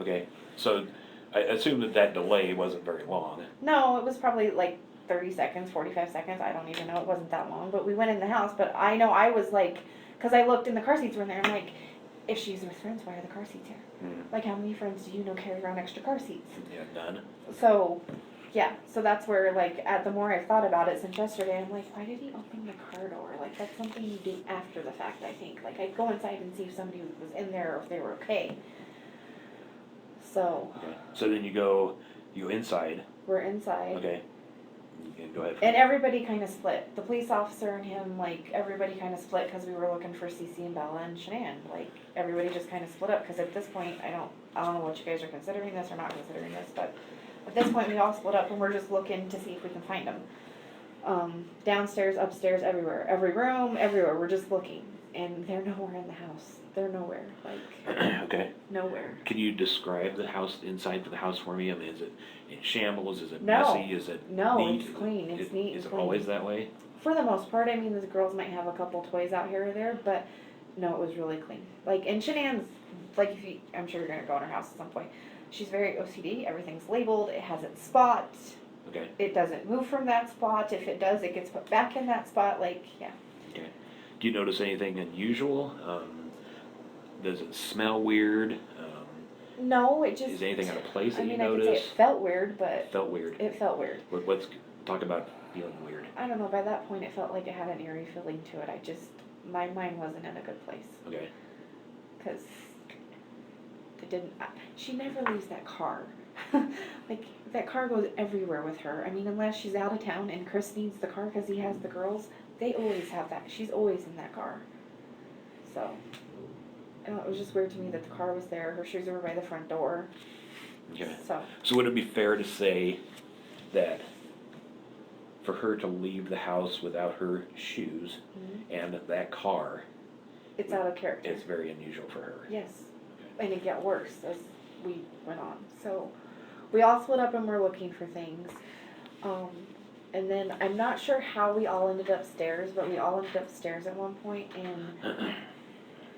Okay, so I assume that delay wasn't very long. No, it was probably 30 seconds, 45 seconds, I don't even know, it wasn't that long, but we went in the house, but I know I was because I looked and the car seats were in there, I'm if she's with friends, why are the car seats here? How many friends do you know carry around extra car seats? Yeah, none. So, yeah, so that's where, the more I've thought about it since yesterday, I'm why did he open the car door? That's something you do after the fact, I think. I'd go inside and see if somebody was in there or if they were okay. So, Okay, so then you go inside, we're inside. okay? You can go ahead. And everybody kind of split. The police officer and him, like, everybody kind of split because we were looking for Cece and Bella and Shanann. Like, everybody just kind of split up because at this point, I don't know what you guys are considering this or not considering this, but at this point, we all split up and we're just looking to see if we can find them. Downstairs, upstairs, everywhere. Every room, everywhere. We're just looking. And they're nowhere in the house. They're nowhere. Like, Okay. nowhere. Can you describe the house, inside of the house for me? I mean, is it in shambles? Is it No. messy? Is it No, neat? it's clean. It's neat and Is it clean. always that way? For the most part, I mean, the girls might have a couple toys out here or there, but no, it was really clean. Like, and Shanann's, like, I'm sure you're gonna go in her house at some point. She's very OCD. Everything's labeled. It has its spot. Okay. It doesn't move from that spot. If it does, it gets put back in that spot. Like, yeah. Okay. Do you notice anything unusual? Does it smell weird? No, it just. Is anything out of place that I you mean, I could say notice? it felt weird, but It felt weird. it felt weird. Let's talk about feeling weird. I don't know. By that point, it felt like it had an eerie feeling to it. My mind wasn't in a good place. Okay. Because it didn't. She never leaves that car. Like, that car goes everywhere with her. I mean, unless she's out of town and Chris needs the car because he has the girls, they always have that. She's always in that car. So, I don't know, it was just weird to me that the car was there. Her shoes were by the front door. Okay. So would it be fair to say that for her to leave the house without her shoes and that car, it's out of character. it's very unusual for her? Yes. And it got worse as we went on. So we all split up and we're looking for things. And then I'm not sure how we all ended upstairs, but we all ended upstairs at one point, and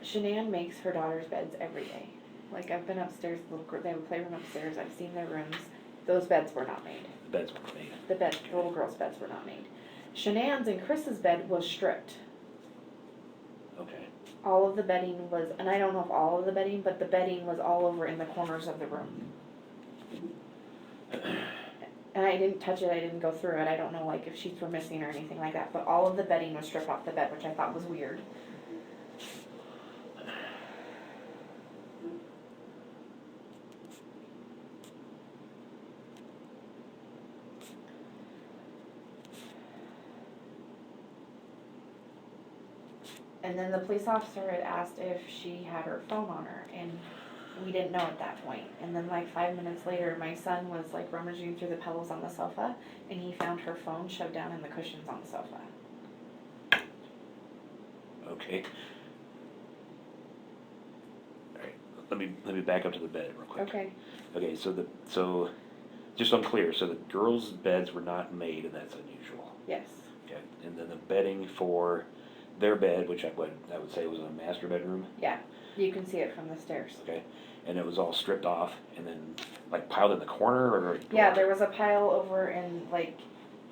Shanann makes her daughter's beds every day. Like, I've been upstairs, they have a playroom upstairs, I've seen their rooms. Those beds were not made. The beds were made. The little girls' beds were not made. Shanann's and Chris's bed was stripped. Okay. All of the bedding was, and I don't know if all of the bedding, but the bedding was all over in the corners of the room. And I didn't touch it, I didn't go through it, I don't know, like, if sheets were missing or anything like that, but all of the bedding was stripped off the bed, which I thought was weird. And then the police officer had asked if she had her phone on her, and we didn't know at that point. And then like 5 minutes later, my son was like rummaging through the pillows on the sofa, and he found her phone shoved down in the cushions on the sofa. Okay. All right. Let me back up to the bed real quick. Okay. Okay. So just so I'm clear, so the girls' beds were not made, and that's unusual. Yes. Okay. And then the bedding for their bed, which I would say was a master bedroom. Yeah. You can see it from the stairs. Okay. And it was all stripped off and then like piled in the corner, or? Yeah, there was a pile over in, like,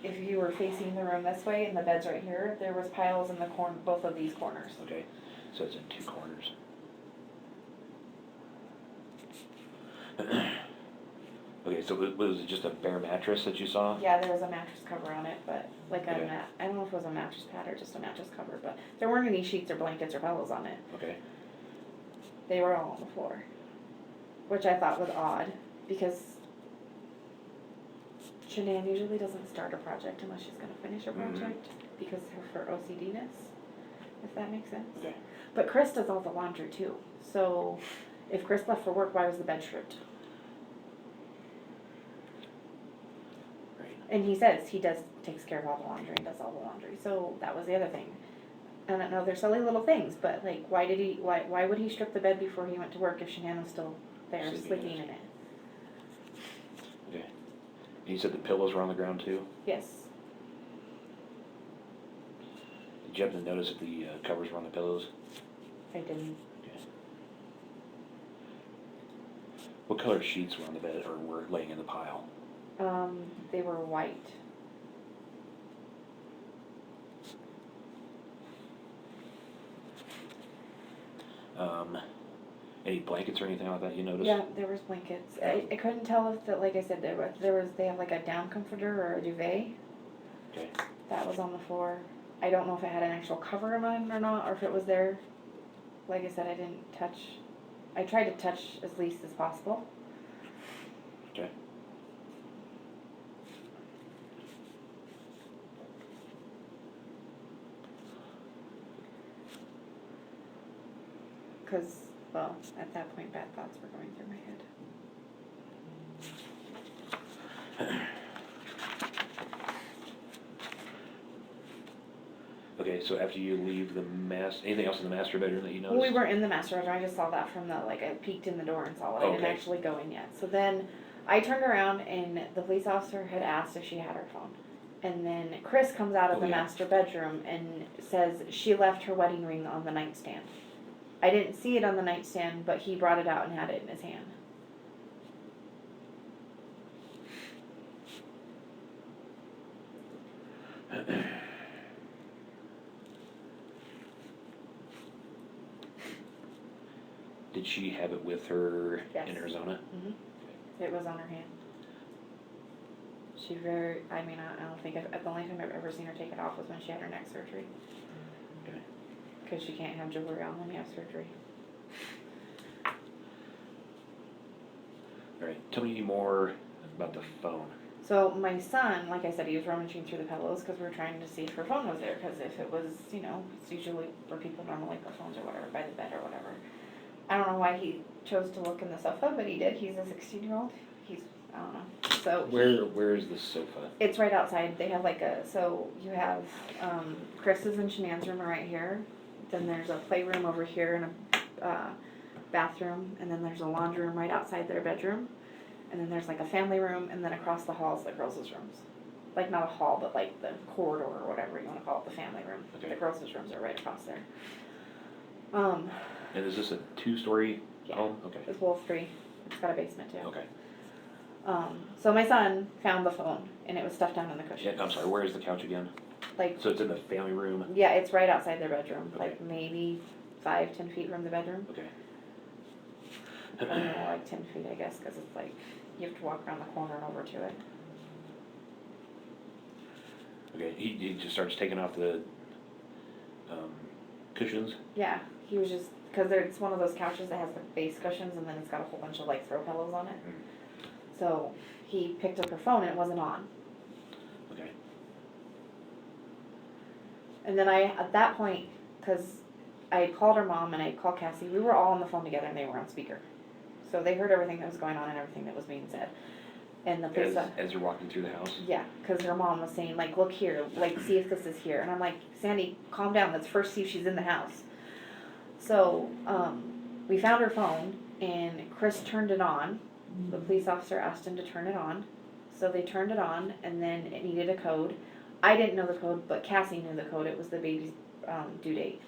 if you were facing the room this way and the bed's right here, there was piles in the both of these corners. Okay. So it's in two corners. Okay, so was it just a bare mattress that you saw? Yeah, there was a mattress cover on it, but like Okay. I don't know if it was a mattress pad or just a mattress cover, but there weren't any sheets or blankets or pillows on it. Okay. They were all on the floor, which I thought was odd because Shanann usually doesn't start a project unless she's going to finish a project because of her OCD-ness, if that makes sense. Okay. But Chris does all the laundry too, so if Chris left for work, why was the bed stripped? And he says he takes care of all the laundry and does all the laundry. So that was the other thing. I don't know, they're silly little things, but like, why would he strip the bed before he went to work if Shanann was still there sleeping in it? Okay. And you said the pillows were on the ground too? Yes. Did you happen to notice if the covers were on the pillows? I didn't. Okay. What color sheets were on the bed or were laying in the pile? They were white. Any blankets or anything like that you noticed? Yeah, there was blankets. I couldn't tell if that, like I said, they have like a down comforter or a duvet. Okay. That was on the floor. I don't know if it had an actual cover on it or not, or if it was there. Like I said, I didn't touch. I tried to touch as least as possible. Okay. Because, well, at that point, bad thoughts were going through my head. Okay, so after you leave the anything else in the master bedroom that you noticed? Well, we weren't in the master bedroom, I just saw that from the, like, I peeked in the door and saw it, I didn't Okay. actually go in yet. So then, I turned around and the police officer had asked if she had her phone. And then Chris comes out of Oh, the yeah. master bedroom and says she left her wedding ring on the nightstand. I didn't see it on the nightstand, but he brought it out and had it in his hand. Did she have it with her Yes. in Arizona? It was on her hand. I mean, I don't think, the only time I've ever seen her take it off was when she had her neck surgery. Okay. Because she can't have jewelry on when you have surgery. All right, tell me more about the phone. So my son, like I said, he was rummaging through the pillows because we were trying to see if her phone was there. Because if it was, it's usually where people normally put phones or whatever, by the bed or whatever. I don't know why he chose to look in the sofa, but he did. He's a 16-year-old. I don't know. So Where is the sofa? it's right outside. They have so you have Chris's and Shanann's room are right here. Then there's a playroom over here and a bathroom, and then there's a laundry room right outside their bedroom. And then there's like a family room, and then across the hall is the girls' rooms. Like not a hall, but like the corridor or whatever you want to call it, the family room. Okay. The girls' rooms are right across there. And is this a 2-story home? Okay. It's well 3. It's got a basement too. Okay. So my son found the phone, and it was stuffed down in the Yeah, cushion. I'm sorry, where is the couch again? Like, So it's in the family room? yeah, it's right outside their bedroom. Okay. Like maybe 5-10 feet from the bedroom. Okay. Or more like 10 feet, I guess, because it's like you have to walk around the corner and over to it. Okay, he just starts taking off the cushions? Yeah, he was just, because it's one of those couches that has the base cushions, and then it's got a whole bunch of like throw pillows on it. So he picked up her phone and it wasn't on. Okay. And then at that point, because I had called her mom and I had called Cassie, we were all on the phone together and they were on speaker. So they heard everything that was going on and everything that was being said. And the police, As you're walking through the house? yeah, because her mom was saying, like, look here, like, see if this is here. And I'm like, Sandy, calm down, let's first see if she's in the house. So, we found her phone, and Chris turned it on. The police officer asked him to turn it on. So they turned it on, and then it needed a code. I didn't know the code, but Cassie knew the code. It was the baby's due date.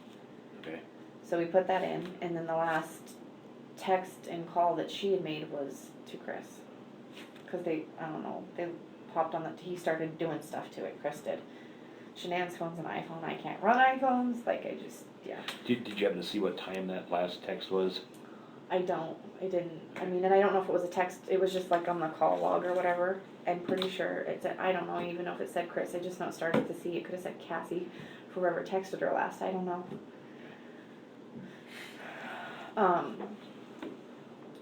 Okay. So we put that in, and then the last text and call that she had made was to Chris. Because they popped on he started doing stuff to it, Chris did. Shanann's phone's an iPhone, I can't run iPhones, yeah. Did you happen to see what time that last text was? I didn't, I mean, and I don't know if it was a text, it was just like on the call log or whatever. I'm pretty sure it said, I don't know even know if it said Chris, I just now started to see, it could have said Cassie, whoever texted her last, I don't know.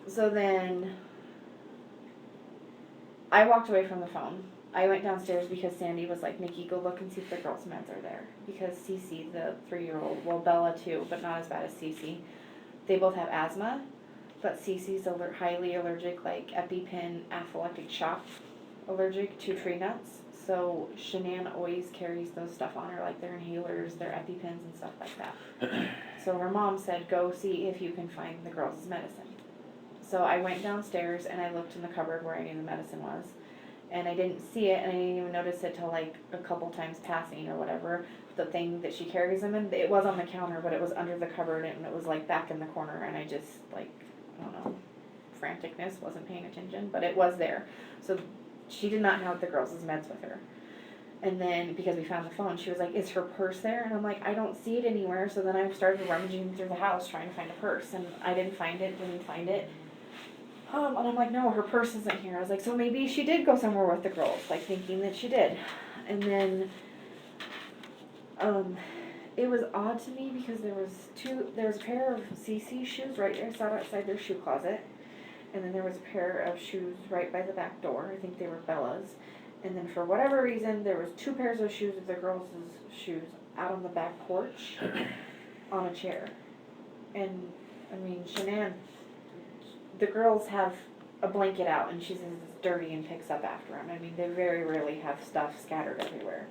So then, I walked away from the phone. I went downstairs because Sandy was like, Nikki, go look and see if the girls' meds are there. Because Cece, the 3-year-old, well, Bella too, but not as bad as Cece. They both have asthma, but Cece's highly allergic, like EpiPen, anaphylactic shock allergic to tree nuts. So Shanann always carries those stuff on her, like their inhalers, their EpiPens and stuff like that. So her mom said, go see if you can find the girls' medicine. So I went downstairs and I looked in the cupboard where I knew the medicine was. And I didn't see it, and I didn't even notice it till like a couple times passing or whatever. The thing that she carries them in, it was on the counter, but it was under the cupboard and it was like back in the corner. And I just I don't know, franticness, wasn't paying attention, but it was there. So she did not have the girls' meds with her. And then because we found the phone, she was like, is her purse there? And I'm like, I don't see it anywhere. So then I started rummaging through the house trying to find a purse, and I didn't find it. And I'm like, no, her purse isn't here. I was like, so maybe she did go somewhere with the girls, like thinking that she did. And then, it was odd to me because there was a pair of CC shoes right there, sat outside their shoe closet. and then there was a pair of shoes right by the back door. I think they were Bella's. And then for whatever reason, there was 2 pairs of shoes of the girls' shoes out on the back porch on a chair. And, I mean, Shanann, the girls have a blanket out, and she says it's dirty and picks up after them. I mean, they very rarely have stuff scattered everywhere.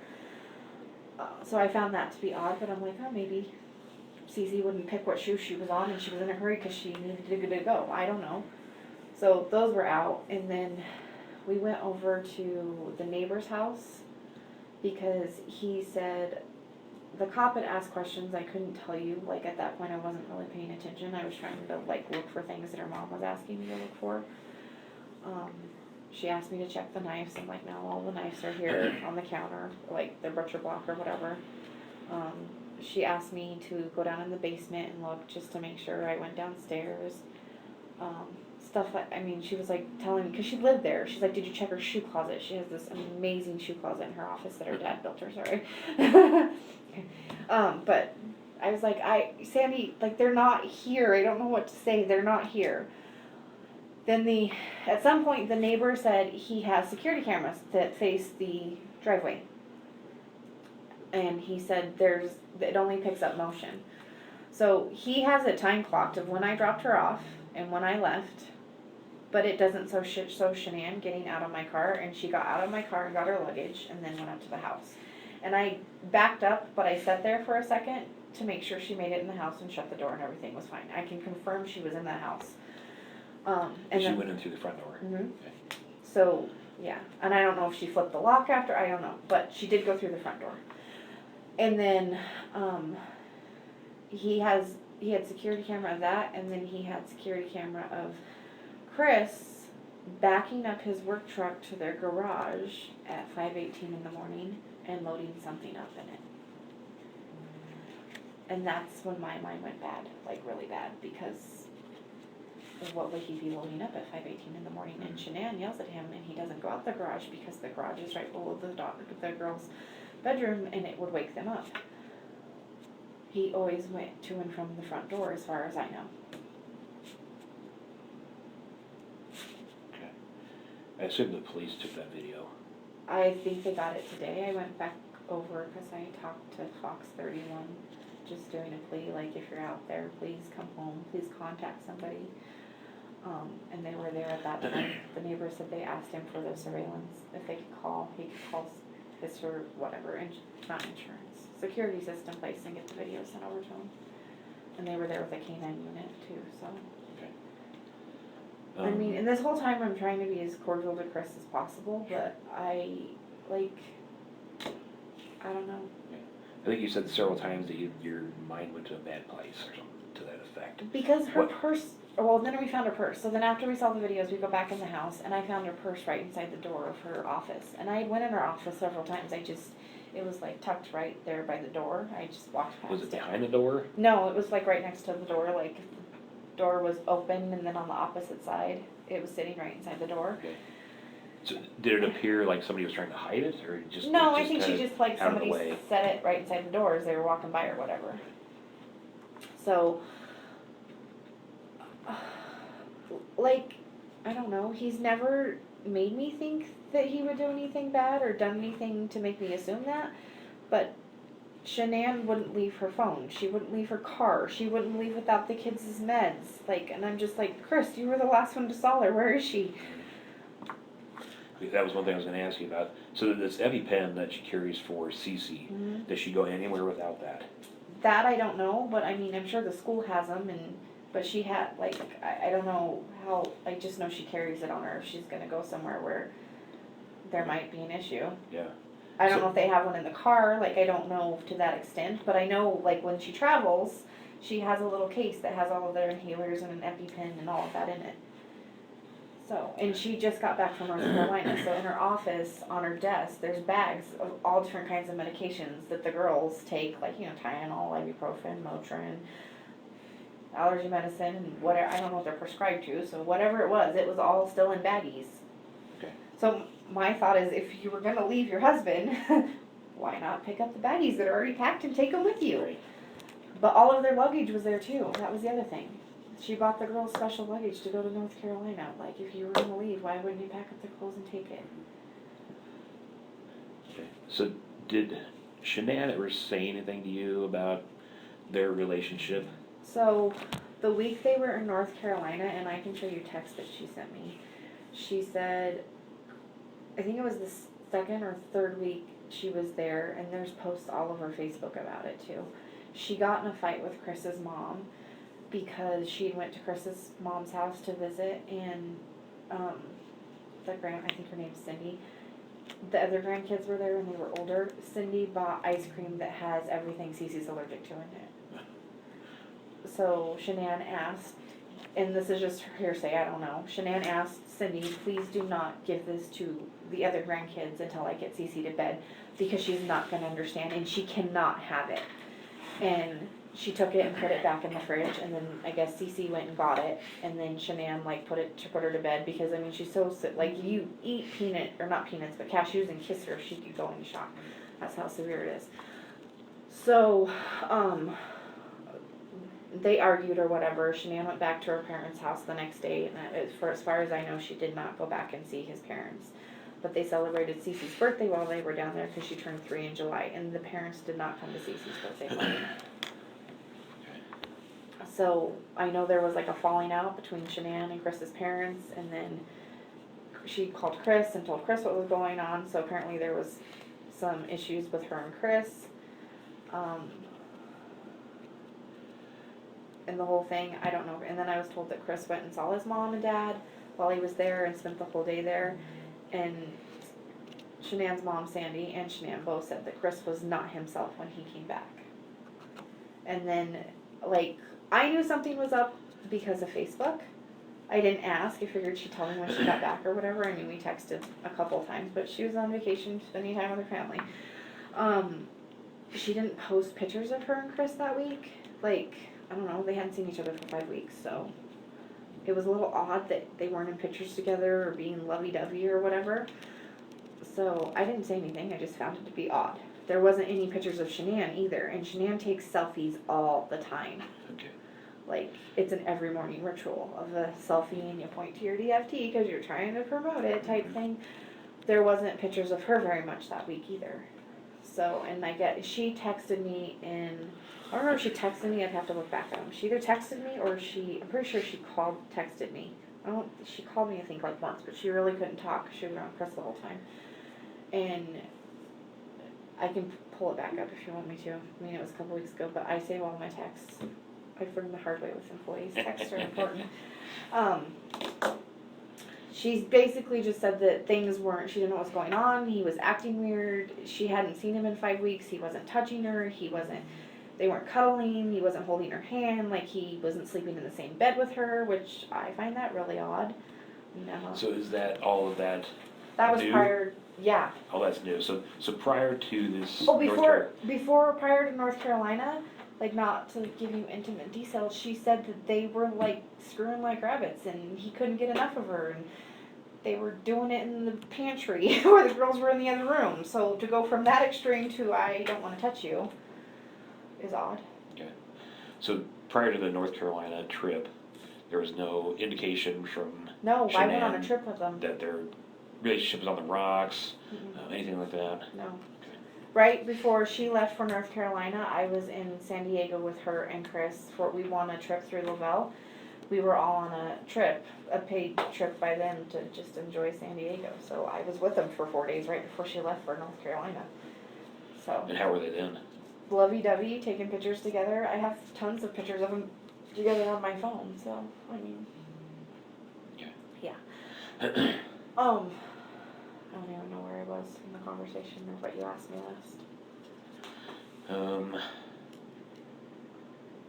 So I found that to be odd, but I'm like, oh, maybe Cece wouldn't pick what shoe she was on, and she was in a hurry because she needed to go. I don't know. So those were out, and then we went over to the neighbor's house because he said the cop had asked questions I couldn't tell you. Like, at that point, I wasn't really paying attention. I was trying to, like, look for things that her mom was asking me to look for. She asked me to check the knives. I'm like, no, all the knives are here on the counter, like the butcher block or whatever. She asked me to go down in the basement and look just to make sure. I went downstairs. Stuff like, I mean, she was like telling me, because she lived there, she's like, did you check her shoe closet? She has this amazing shoe closet in her office that her dad built her, sorry. But I was like, Sandy, like, they're not here. I don't know what to say. They're not here. Then at some point, the neighbor said he has security cameras that face the driveway. And he said it only picks up motion. So he has it time clocked of when I dropped her off and when I left. But it doesn't show Shanann getting out of my car, and she got out of my car and got her luggage and then went up to the house. And I backed up, but I sat there for a second to make sure she made it in the house and shut the door and everything was fine. I can confirm she was in the house. And she went in through the front door. Mm-hmm. Okay. So, yeah. And I don't know if she flipped the lock after, I don't know. But she did go through the front door. And then he had security camera of that, and then he had security camera of Chris backing up his work truck to their garage at 5:18 in the morning and loading something up in it. And that's when my mind went bad, like really bad, because what would he be loading up at 5:18 in the morning? And Shanann yells at him, and he doesn't go out the garage because the garage is right below the girl's bedroom, and it would wake them up. He always went to and from the front door, as far as I know. Okay. I assume the police took that video. I think they got it today. I went back over because I talked to Fox 31, just doing a plea, like, if you're out there, please come home, please contact somebody. And they were there at that time. The neighbor said they asked him for the surveillance, if they could call, he could call his or whatever, not insurance, security system place and get the video sent over to him. And they were there with a K-9 unit too, so. Okay. I mean, and this whole time I'm trying to be as cordial to Chris as possible, but I don't know. Yeah. I think you said several times that your mind went to a bad place or something to that effect. Because her purse, well, then we found her purse. So then after we saw the videos, we go back in the house, and I found her purse right inside the door of her office. And I went in her office several times. It was like tucked right there by the door. I just walked past it. Was it behind the door? No, it was like right next to the door. Like, the door was open, and then on the opposite side, it was sitting right inside the door. Okay. So did it appear like somebody was trying to hide it, or just? No, it I think she just, like, out of the somebody way? set it right inside the door as they were walking by or whatever. So, like, I don't know, he's never made me think that he would do anything bad or done anything to make me assume that, but Shanann wouldn't leave her phone, she wouldn't leave her car, she wouldn't leave without the kids' meds, like, and I'm just like, Chris, you were the last one to saw her, where is she? That was one thing I was going to ask you about. So this EpiPen that she carries for Cece, Mm-hmm. does she go anywhere without that? That I don't know, but I mean, I'm sure the school has them, but she had, like, I don't know how, I just know she carries it on her if she's gonna go somewhere where there might be an issue. Yeah. I don't So- know if they have one in the car, like, I don't know to that extent, but I know, like, when she travels, she has a little case that has all of their inhalers and an EpiPen and all of that in it. So, and she just got back from North Carolina, so in her office, on her desk, there's bags of all different kinds of medications that the girls take, like, you know, Tylenol, ibuprofen, Motrin, allergy medicine, and whatever, I don't know what they're prescribed to, so whatever it was all still in baggies. Okay. So my thought is, if you were gonna leave your husband, why not pick up the baggies that are already packed and take them with you? Right. But all of their luggage was there too, that was the other thing. She bought the girls special luggage to go to North Carolina. Like, if you were gonna leave, why wouldn't you pack up the clothes and take it? Okay. So did Shanann ever say anything to you about their relationship? So, the week they were in North Carolina, and I can show you text that she sent me, she said, I think it was the second or third week she was there, and there's posts all over Facebook about it too. She got in a fight with Chris's mom because she went to Chris's mom's house to visit, and I think her name's Cindy. The other grandkids were there and they were older. Cindy bought ice cream that has everything Cece's allergic to in it. So Shanann asked, and this is just hearsay, I don't know. Shanann asked Cindy, please do not give this to the other grandkids until I get Cece to bed, because she's not going to understand and she cannot have it. And she took it and put it back in the fridge, and then I guess Cece went and got it, and then Shanann put her to bed, because I mean she's so sick. Like, you eat not peanuts, but cashews and kiss her, she could go into shock. That's how severe it is. So, they argued or whatever. Shanann went back to her parents' house the next day, and for as far as I know, she did not go back and see his parents. But they celebrated Cece's birthday while they were down there, because she turned 3 in July, and the parents did not come to Cece's birthday party. So I know there was like a falling out between Shanann and Chris's parents, and then she called Chris and told Chris what was going on. So apparently there was some issues with her and Chris. And the whole thing, I don't know. And then I was told that Chris went and saw his mom and dad while he was there and spent the whole day there. And Shanann's mom, Sandy, and Shanann both said that Chris was not himself when he came back. And then, like, I knew something was up because of Facebook. I didn't ask. I figured she'd tell me when she got back or whatever. I mean, we texted a couple of times, but she was on vacation, spending time with her family. She didn't post pictures of her and Chris that week. Like, I don't know, they hadn't seen each other for 5 weeks, so it was a little odd that they weren't in pictures together or being lovey-dovey or whatever. So I didn't say anything. I just found it to be odd. There wasn't any pictures of Shanann either, and Shanann takes selfies all the time. Okay. Like, it's an every morning ritual of a selfie, and you point to your DFT because you're trying to promote it type thing. There wasn't pictures of her very much that week either. So, and she texted me I don't know if she texted me, I'd have to look back at them. She either texted me or I'm pretty sure she texted me. She called me I think like once, but she really couldn't talk. She was around Chris the whole time. And I can pull it back up if you want me to. I mean, it was a couple weeks ago, but I save all my texts. I've learned the hard way with employees. Texts are important. She's basically just said that she didn't know what was going on. He was acting weird. She hadn't seen him in 5 weeks. He wasn't touching her. They weren't cuddling. He wasn't holding her hand. Like, he wasn't sleeping in the same bed with her, which I find that really odd. So is that all of that? That was new? prior, yeah. Oh, that's new. So prior to this. Oh, prior to North Carolina, like, not to give you intimate details, she said that they were like screwing like rabbits, and he couldn't get enough of her, and they were doing it in the pantry where the girls were in the other room. So to go from that extreme to I don't want to touch you is odd. Okay. So prior to the North Carolina trip, there was no indication from No, Shanann I went on a trip with them. that their relationship was on the rocks, anything like that? No. Okay. Right before she left for North Carolina, I was in San Diego with her and Chris. We won a trip through Lavelle. We were all on a trip, a paid trip by them to just enjoy San Diego. So I was with them for 4 days right before she left for North Carolina. So. And how were they then? Lovey-dovey, taking pictures together. I have tons of pictures of them together on my phone. So I mean. Okay. Yeah. I don't even know where I was in the conversation or what you asked me last.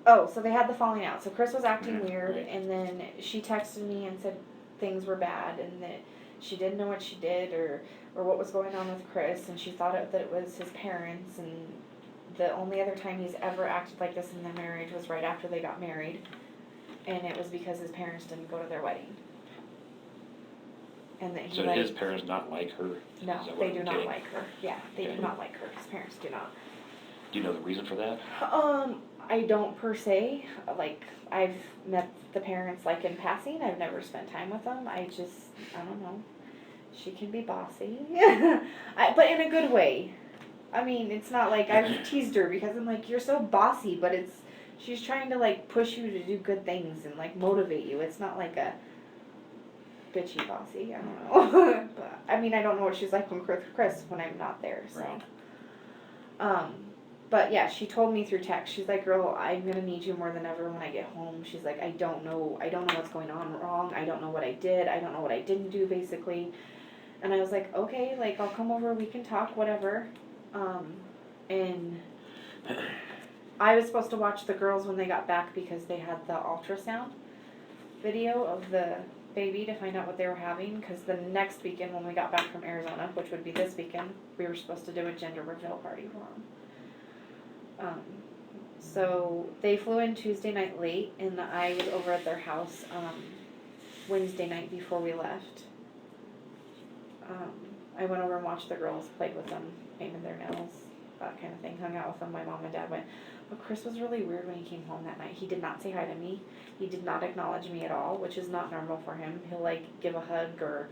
Oh, so they had the falling out. So Chris was acting weird, right. And then she texted me and said things were bad, and that she didn't know what she did or what was going on with Chris, and she thought that it was his parents, and the only other time he's ever acted like this in their marriage was right after they got married, and it was because his parents didn't go to their wedding. And that So his parents not like her? No, they do not like her. Yeah, they do not like her. His parents do not. Do you know the reason for that? I don't per se. Like, I've met the parents, like, in passing. I've never spent time with them. I don't know. She can be bossy. But in a good way. I mean, it's not like I've teased her because I'm like, you're so bossy, but she's trying to, like, push you to do good things and, like, motivate you. It's not like a bitchy bossy. I don't know. But, I mean, I don't know what she's like with Chris when I'm not there, so. Right. But yeah, she told me through text. She's like, girl, I'm gonna need you more than ever when I get home. She's like, I don't know what's going on wrong. I don't know what I did. I don't know what I didn't do, basically. And I was like, okay, like, I'll come over, we can talk, whatever. And I was supposed to watch the girls when they got back because they had the ultrasound video of the baby to find out what they were having. Because the next weekend when we got back from Arizona, which would be this weekend, we were supposed to do a gender reveal party for them. So they flew in Tuesday night late, and I was over at their house Wednesday night before we left. I went over and watched the girls, played with them, painted their nails, that kind of thing, hung out with them. My mom and dad went. But Chris was really weird when he came home that night. He did not say hi to me. He did not acknowledge me at all, which is not normal for him. He'll, like, give a hug, or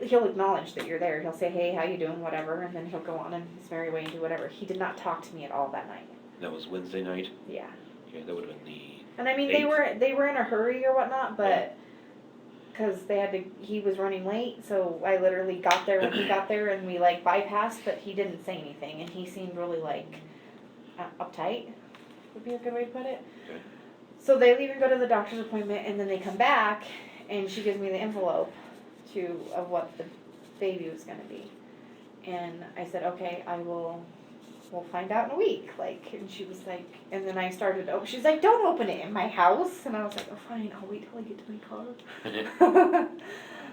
he'll acknowledge that you're there. He'll say, hey, how you doing, whatever, and then he'll go on in his merry way and do whatever. He did not talk to me at all that night. That was Wednesday night? Yeah. Okay, that would have been the And I mean, 8th. they were in a hurry or whatnot, but because he was running late, so I literally got there when he got there, and we, like, bypassed, but he didn't say anything, and he seemed really, like, uptight, would be a good way to put it. Okay. So they leave and go to the doctor's appointment, and then they come back, and she gives me the envelope of what the baby was going to be. And I said, okay, we'll find out in a week, like, and she was like, and then I started, she's like, don't open it in my house, and I was like, oh, fine, I'll wait till I get to my car.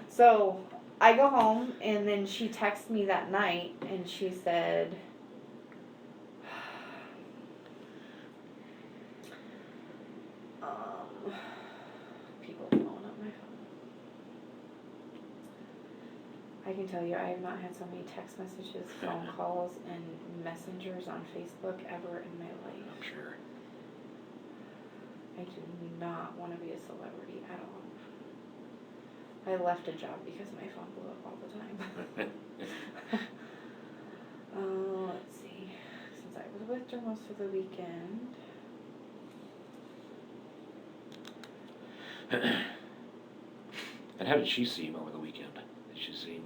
So I go home, and then she texted me that night, and she said, people blowing up my phone. I can tell you, I have not had so many text messages, phone calls, and messengers on Facebook ever in my life. I'm sure. I do not want to be a celebrity at all. I left a job because my phone blew up all the time. Let's see. Since I was with her most of the weekend. And how did she seem over the weekend? Did she seem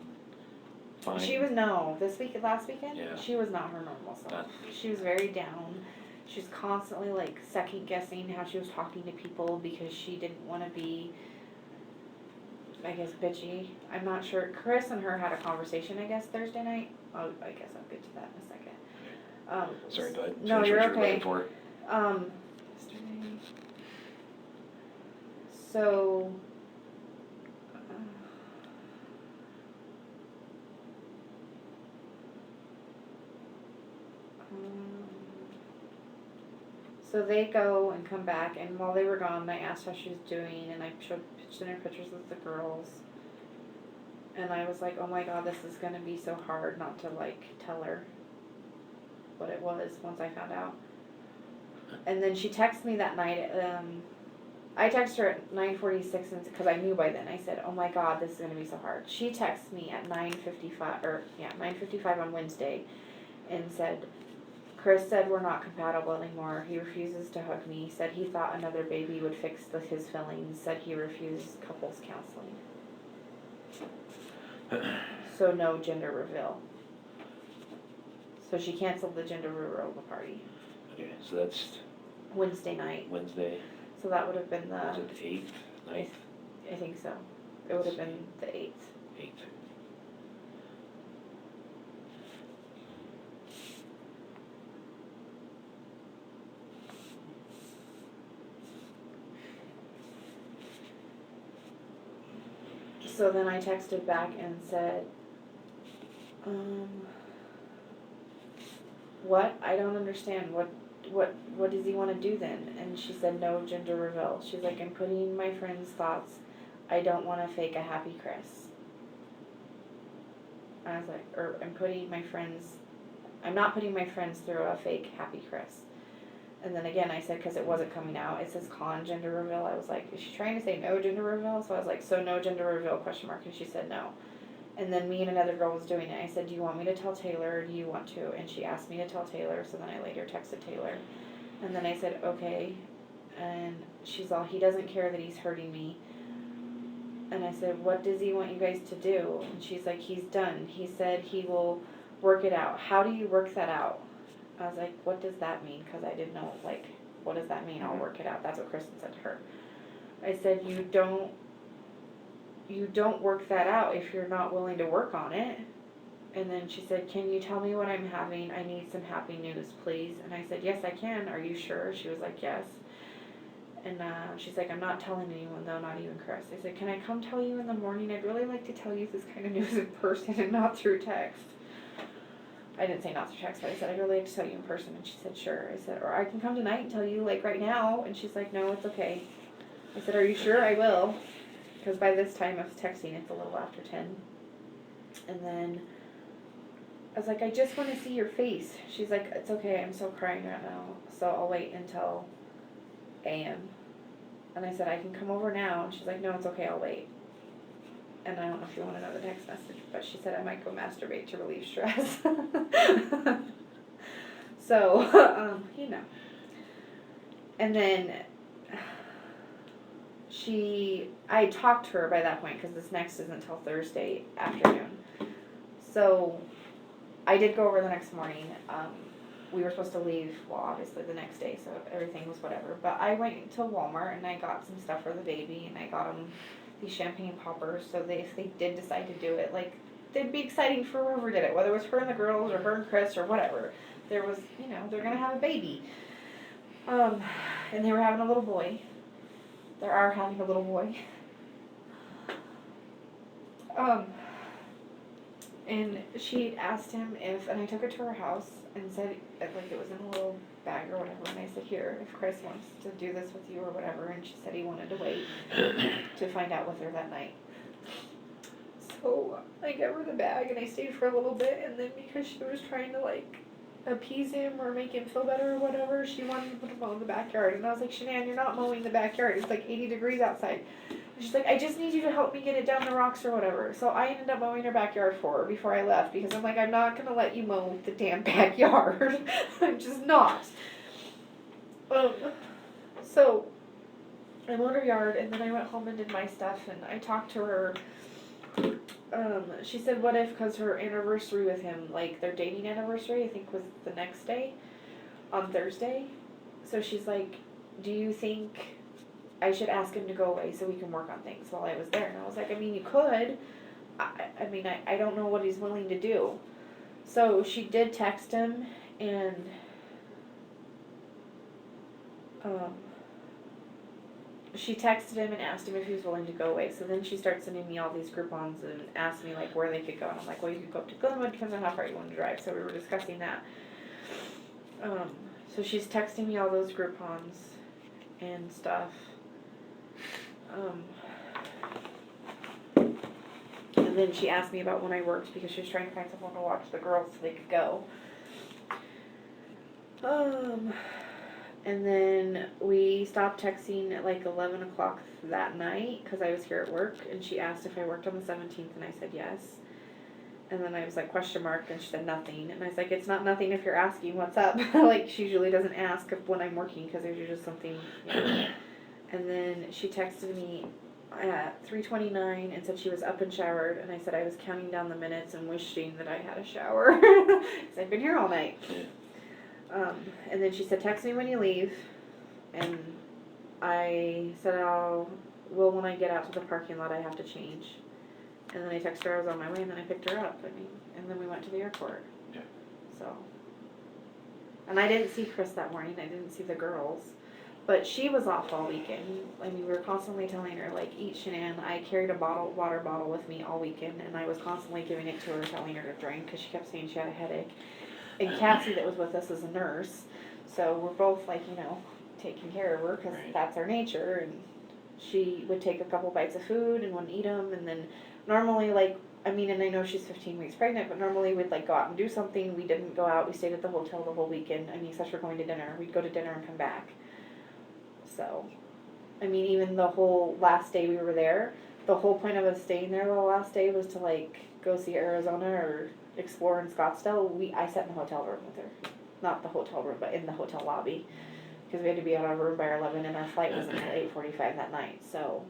fine? She was, last weekend, Yeah. she was not her normal self. She was very down. She was constantly, like, second guessing how she was talking to people because she didn't want to be, I guess, bitchy. I'm not sure. Chris and her had a conversation, I guess, Thursday night. Oh, I guess I'll get to that in a second. Sorry, bud. No, Finish you're what you were okay. looking for. Yesterday. So, so they go and come back, and while they were gone, I asked how she was doing, and I pitched in her pictures with the girls. And I was like, oh my god, this is going to be so hard not to, like, tell her what it was once I found out. And then she texted me that night. I texted her at 9:46 because I knew by then. I said, oh my god, this is going to be so hard. She texted me at 9:55 on Wednesday and said, Chris said we're not compatible anymore. He refuses to hug me. Said he thought another baby would fix his feelings. Said he refused couples counseling. So no gender reveal. So she canceled the gender reveal party. Okay, so that's Wednesday night. Wednesday. So that would have been the... Was it the 8th, 9th? I think so. It would have been the 8th. 8th. So then I texted back and said, what? I don't understand. What does he want to do then? And she said, no gender reveal. She's like, I'm putting my friend's thoughts. I don't want to fake a happy Chris. I was like, I'm putting my friend's I'm not putting my friends through a fake happy Chris. And then again, I said, because it wasn't coming out, it says con gender reveal. I was like, is she trying to say no gender reveal? So I was like, so no gender reveal, question mark. And she said no. And then me and another girl was doing it. I said, do you want me to tell Taylor, or do you want to? And she asked me to tell Taylor, so then I later texted Taylor. And then I said, okay. And she's all, he doesn't care that he's hurting me. And I said, what does he want you guys to do? And she's like, he's done. He said he will work it out. How do you work that out? I was like, what does that mean? Because I didn't know, like, what does that mean? I'll work it out. That's what Kristen said to her. I said, you don't work that out if you're not willing to work on it. And then she said, can you tell me what I'm having? I need some happy news, please. And I said, yes, I can. Are you sure? She was like, yes. And she's like, I'm not telling anyone, though, not even Chris. I said, can I come tell you in the morning? I'd really like to tell you this kind of news in person and not through text. I didn't say not through text, but I said, I'd really like to tell you in person. And she said, sure. I said, or I can come tonight and tell you, like, right now. And she's like, no, it's okay. I said, are you sure? I will. Because by this time I was texting, it's a little after 10. And then I was like, I just want to see your face. She's like, it's okay, I'm still crying right now, so I'll wait until a.m. And I said, I can come over now. And she's like, no, it's okay, I'll wait. And I don't know if you want to know the text message, but she said I might go masturbate to relieve stress. So, you know. And then I talked to her by that point, because this next isn't until Thursday afternoon. So I did go over the next morning. We were supposed to leave, well, obviously the next day, so everything was whatever. But I went to Walmart and I got some stuff for the baby, and I got them these champagne poppers, so if they did decide to do it, like, they'd be exciting for whoever did it, whether it was her and the girls or her and Chris or whatever. There was, you know, they're gonna have a baby. And they were having a little boy. They are having a little boy. And she asked him if, and I took it to her house and said, like, it was in a little bag or whatever, and I said, here, if Chris wants to do this with you or whatever, and she said he wanted to wait to find out with her that night. So I gave her the bag and I stayed for a little bit, and then because she was trying to, like, appease him or make him feel better or whatever, she wanted to put him mow in the backyard, and I was like, Shanann, you're not mowing the backyard, it's like 80 degrees outside. And she's like, I just need you to help me get it down the rocks or whatever. So I ended up mowing her backyard for her before I left, because I'm like, I'm not gonna let you mow the damn backyard. I'm just not. So I mowed her yard, and then I went home and did my stuff, and I talked to her. She said, what if, because her anniversary with him, like their dating anniversary, I think was the next day, on Thursday. So she's like, do you think I should ask him to go away so we can work on things while I was there? And I was like, I mean, you could. I mean, I don't know what he's willing to do. So she did text him, and she texted him and asked him if he was willing to go away. So then she starts sending me all these Groupons and asked me, like, where they could go. And I'm like, well, you could go up to Glenwood, depends on how far you want to drive. So we were discussing that. So she's texting me all those Groupons and stuff. And then she asked me about when I worked, because she was trying to find someone to watch the girls so they could go. And then we stopped texting at like 11 o'clock that night because I was here at work, and she asked if I worked on the 17th, and I said yes. And then I was like, question mark, and she said nothing. And I was like, it's not nothing if you're asking what's up. Like, she usually doesn't ask when I'm working because there's usually something, you know. And then she texted me at 3:29 and said she was up and showered, and I said I was counting down the minutes and wishing that I had a shower because I've been here all night. And then she said, text me when you leave, and I said when I get out to the parking lot I have to change. And then I texted her I was on my way, and then I picked her up, and then we went to the airport. Yeah. So, and I didn't see Chris that morning, I didn't see the girls, but she was off all weekend. I mean, we were constantly telling her, like, eat Shanann. I carried a water bottle with me all weekend, and I was constantly giving it to her, telling her to drink, because she kept saying she had a headache. And Cassie, that was with us, is a nurse, so we're both, like, you know, taking care of her, because that's our nature. And she would take a couple bites of food and wouldn't eat them, and then normally, like, I mean, and I know she's 15 weeks pregnant, but normally we'd like go out and do something. We didn't go out. We stayed at the hotel the whole weekend. I mean, except for going to dinner. We'd go to dinner and come back. So, I mean, even the whole last day we were there, the whole point of us staying there the last day was to like go see Arizona or explore in Scottsdale. I sat in the hotel room with her. Not the hotel room, but in the hotel lobby. Because we had to be out of our room by 11 and our flight was until 8:45 that night. So,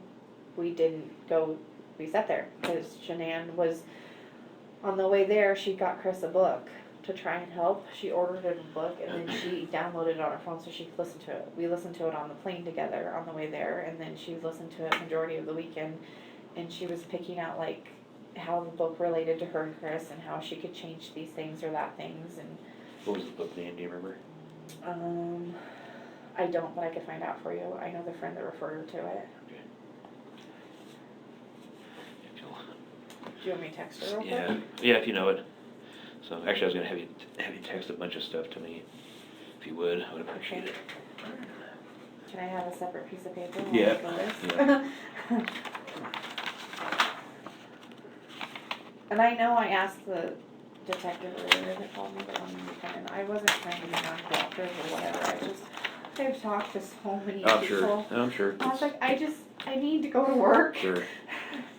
we didn't go. We sat there because Shanann was on the way there. She got Chris a book to try and help. She ordered a book and then she downloaded it on her phone so she could listen to it. We listened to it on the plane together on the way there, and then she listened to it majority of the weekend, and she was picking out like how the book related to her and Chris and how she could change these things or that things. And What was the book name? Do you remember? I don't, but I could find out for you. I know the friend that referred her to it. Okay. Do you want me to text her real quick? Yeah, if you know it. So actually, I was gonna have you text a bunch of stuff to me, if you would. I would appreciate it. Can I have a separate piece of paper? Yeah. Yeah. And I know I asked the detective earlier that called me, but I wasn't trying to be non-cooperative or whatever. I've talked to so many people. I'm sure. I was like, I need to go to work. Sure.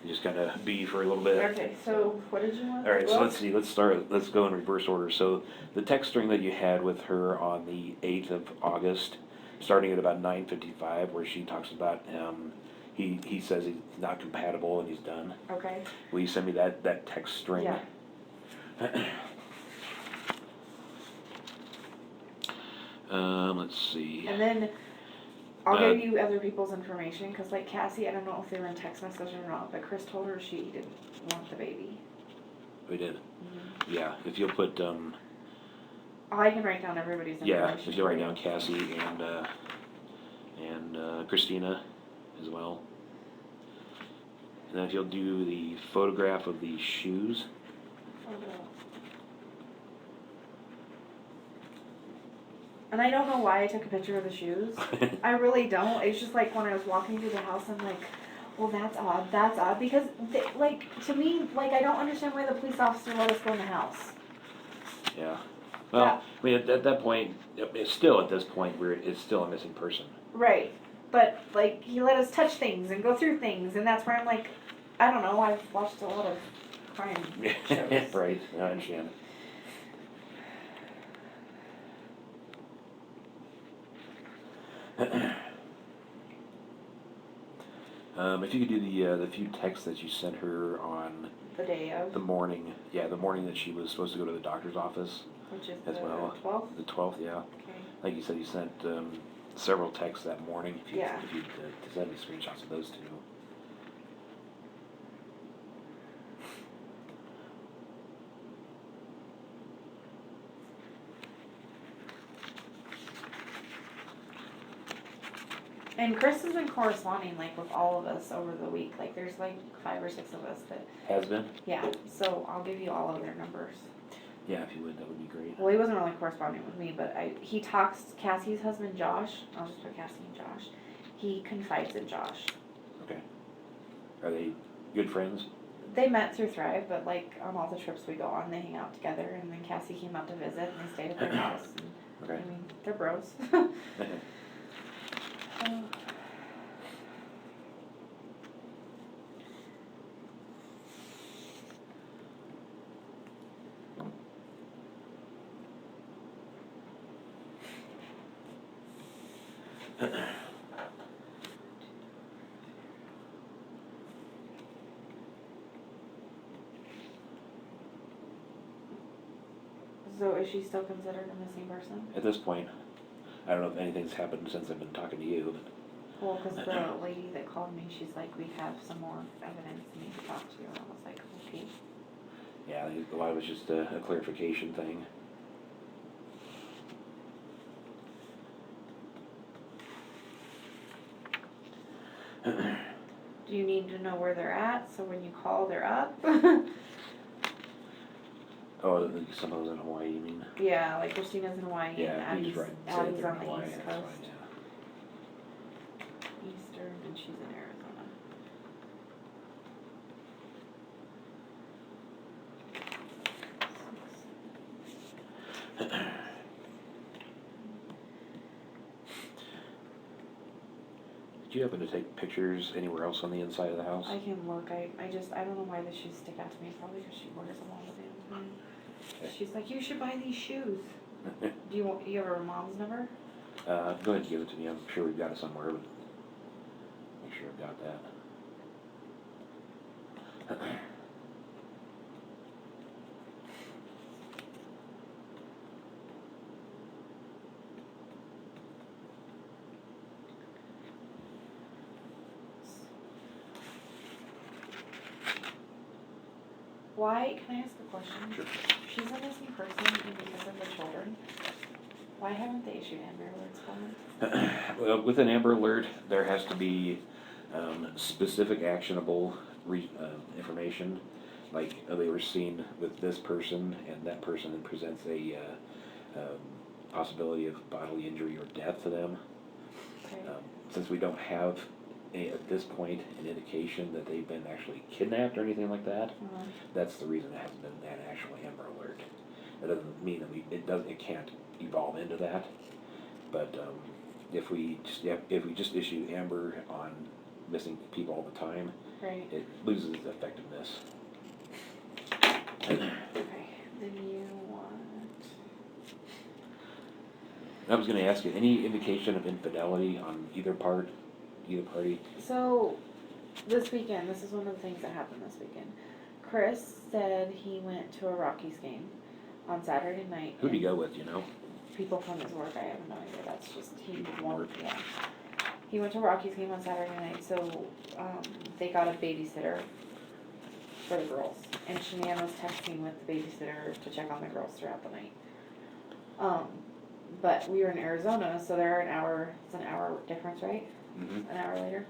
You just kind of be for a little bit. Okay, so what did you want? All right, so let's see. Let's go in reverse order. So the text string that you had with her on the 8th of August, starting at about 9:55, where she talks about he says he's not compatible and he's done. Okay. Will you send me that text string? Yeah. Let's see. And then I'll give you other people's information, because like Cassie, I don't know if they were in text message or not, but Chris told her she didn't want the baby. We did. Mm-hmm. Yeah, if you'll put I can write down everybody's information. yeah, if you write down Cassie and Kristina as well. And then if you'll do the photograph of the shoes. And I don't know why I took a picture of the shoes. I really don't. It's just like when I was walking through the house, I'm like, well, that's odd. That's odd. Because, to me, I don't understand why the police officer let us go in the house. Yeah. Well, I mean, at that point, it's still at this point where it's still a missing person. Right. But, he let us touch things and go through things. And that's where I'm like, I don't know. I've watched a lot of crime shows. Right. I understand. If you could do the few texts that you sent her on The day of? the morning that she was supposed to go to the doctor's office. Which is as the well. 12th? The 12th, yeah. Okay. Like you said, you sent several texts that morning. If you send me screenshots of those two. And Chris has been corresponding with all of us over the week. There's 5 or 6 of us that. Has been? Yeah. So I'll give you all of their numbers. Yeah, if you would, that would be great. Well, he wasn't really corresponding with me, but he talks. Cassie's husband Josh. I'll just put Cassie and Josh. He confides in Josh. Okay. Are they good friends? They met through Thrive, but on all the trips we go on, they hang out together. And then Cassie came out to visit, and they stayed at their house. And, Okay. I mean, they're bros. So is she still considered a missing person? At this point, I don't know if anything's happened since I've been talking to you, but. Well, because the lady that called me, she's like, we have some more evidence we need to talk to you. And I was like, okay. Yeah, I think a lot of it's just a clarification thing. Do you need to know where they're at, so when you call, they're up? Oh, some of those in Hawaii, you mean? Yeah, Kristina's in Hawaii and Yeah, Addie's, he's right. Addie's on the Hawaii, East that's Coast. fine, yeah. Eastern, and she's in Arizona. Do you happen to take pictures anywhere else on the inside of the house? I can look, I don't know why the shoes stick out to me, probably because she wears them all the damn time. Okay. She's like, you should buy these shoes. Do you have her mom's number? Go ahead and give it to me. I'm sure we've got it somewhere, but make sure I've got that. Why, can I ask a question? Sure. She's a missing person and because of the children. Why haven't they issued Amber Alerts for them? Well, with an Amber Alert, there has to be specific actionable information, like they were seen with this person, and that person then presents a possibility of bodily injury or death to them. Okay. Since we don't have, at this point, an indication that they've been actually kidnapped or anything like that, that's the reason it hasn't been an actual Amber Alert. That doesn't mean that it can't evolve into that, but if we just issue Amber on missing people all the time, Right. it loses its effectiveness. Okay, then you want... I was going to ask you, any indication of infidelity on either party? So, this weekend, this is one of the things that happened this weekend. Chris said he went to a Rockies game on Saturday night. Who'd he go with, you know? People from his work, I have no idea, that's just, he wanted, yeah. He went to a Rockies game on Saturday night, so, they got a babysitter for the girls. And Shanann was texting with the babysitter to check on the girls throughout the night. But we were in Arizona, so they're it's an hour difference, right? Mm-hmm. An hour later.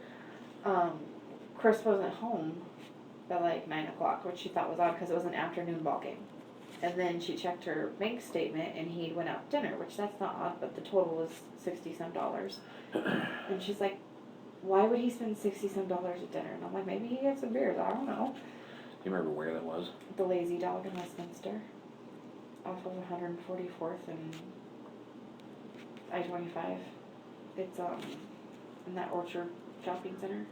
Chris wasn't home by like 9 o'clock, which she thought was odd because it was an afternoon ball game. And then she checked her bank statement and he went out to dinner, which that's not odd, but the total was $60-some. And she's like, why would he spend $60-some at dinner? And I'm like, maybe he had some beers, I don't know. You remember where that was? The Lazy Dog in Westminster, off of 144th and I-25. It's in that Orchard Shopping Center.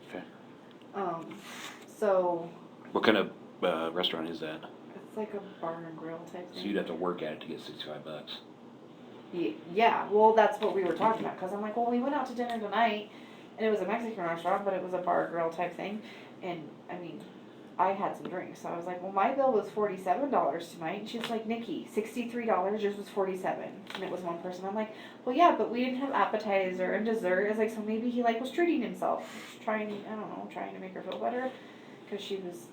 Okay. So What kind of restaurant is that? it's like a bar and grill type thing. So you'd have to work at it to get $65. Yeah, well, that's what we were talking about, because I'm like, well, we went out to dinner tonight, and it was a Mexican restaurant, but it was a bar grill type thing, and, I mean, I had some drinks, so I was like, well, my bill was $47 tonight, and she was like, Nikki, $63, yours was $47, and it was one person. I'm like, well, yeah, but we didn't have appetizer and dessert. I was like, so maybe he, like, was treating himself, trying to make her feel better, because she was,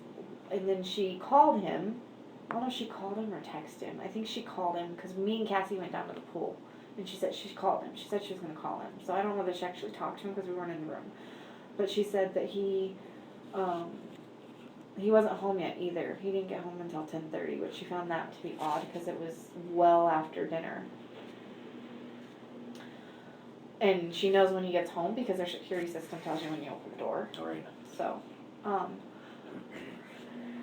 and then she called him. I don't know if she called him or texted him. I think she called him because me and Cassie went down to the pool. And she said she called him. She said she was going to call him. So I don't know that she actually talked to him because we weren't in the room. But she said that he wasn't home yet either. He didn't get home until 10:30, which she found that to be odd because it was well after dinner. And she knows when he gets home because their security system tells you when you open the door. All right. So,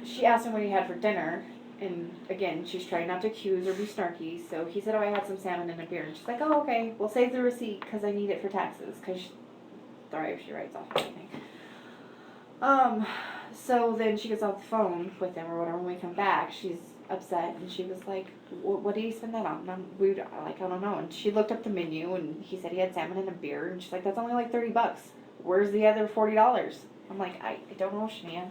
she asked him what he had for dinner. And again, she's trying not to accuse or be snarky. So he said, oh, I had some salmon and a beer. And she's like, oh, okay, we'll save the receipt because I need it for taxes. Because, sorry if she writes off anything. So then she gets off the phone with him or whatever. When we come back, she's upset. And she was like, what did he spend that on? And I don't know. And she looked up the menu and he said he had salmon and a beer. And she's like, that's only like $30. Where's the other $40? I'm like, I don't know, Shanann.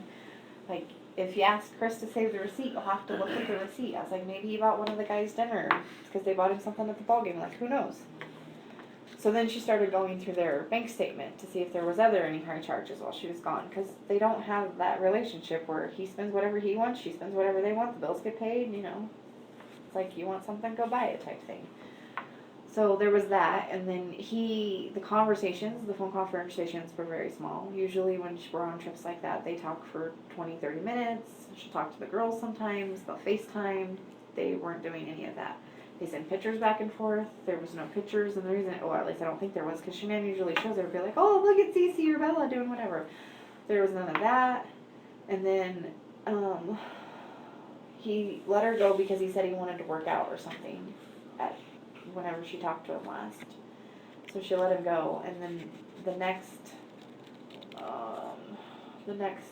Like, if you ask Chris to save the receipt, you'll have to look at the receipt. I was like, maybe he bought one of the guys dinner because they bought him something at the ballgame. Like, who knows? So then she started going through their bank statement to see if there was any high charges while she was gone, because they don't have that relationship where he spends whatever he wants, she spends whatever they want, the bills get paid, you know. It's like, you want something, go buy it type thing. So there was that, and then the phone conversations were very small. Usually when we're on trips like that, they talk for 20, 30 minutes. She'll talk to the girls sometimes, they'll FaceTime. They weren't doing any of that. They sent pictures back and forth. There was no pictures, and the reason, or at least I don't think there was, because Shanann usually shows her, be like, oh, look at Cece or Bella doing whatever. There was none of that. And then, he let her go because he said he wanted to work out or something whenever she talked to him last. So she let him go, and then the next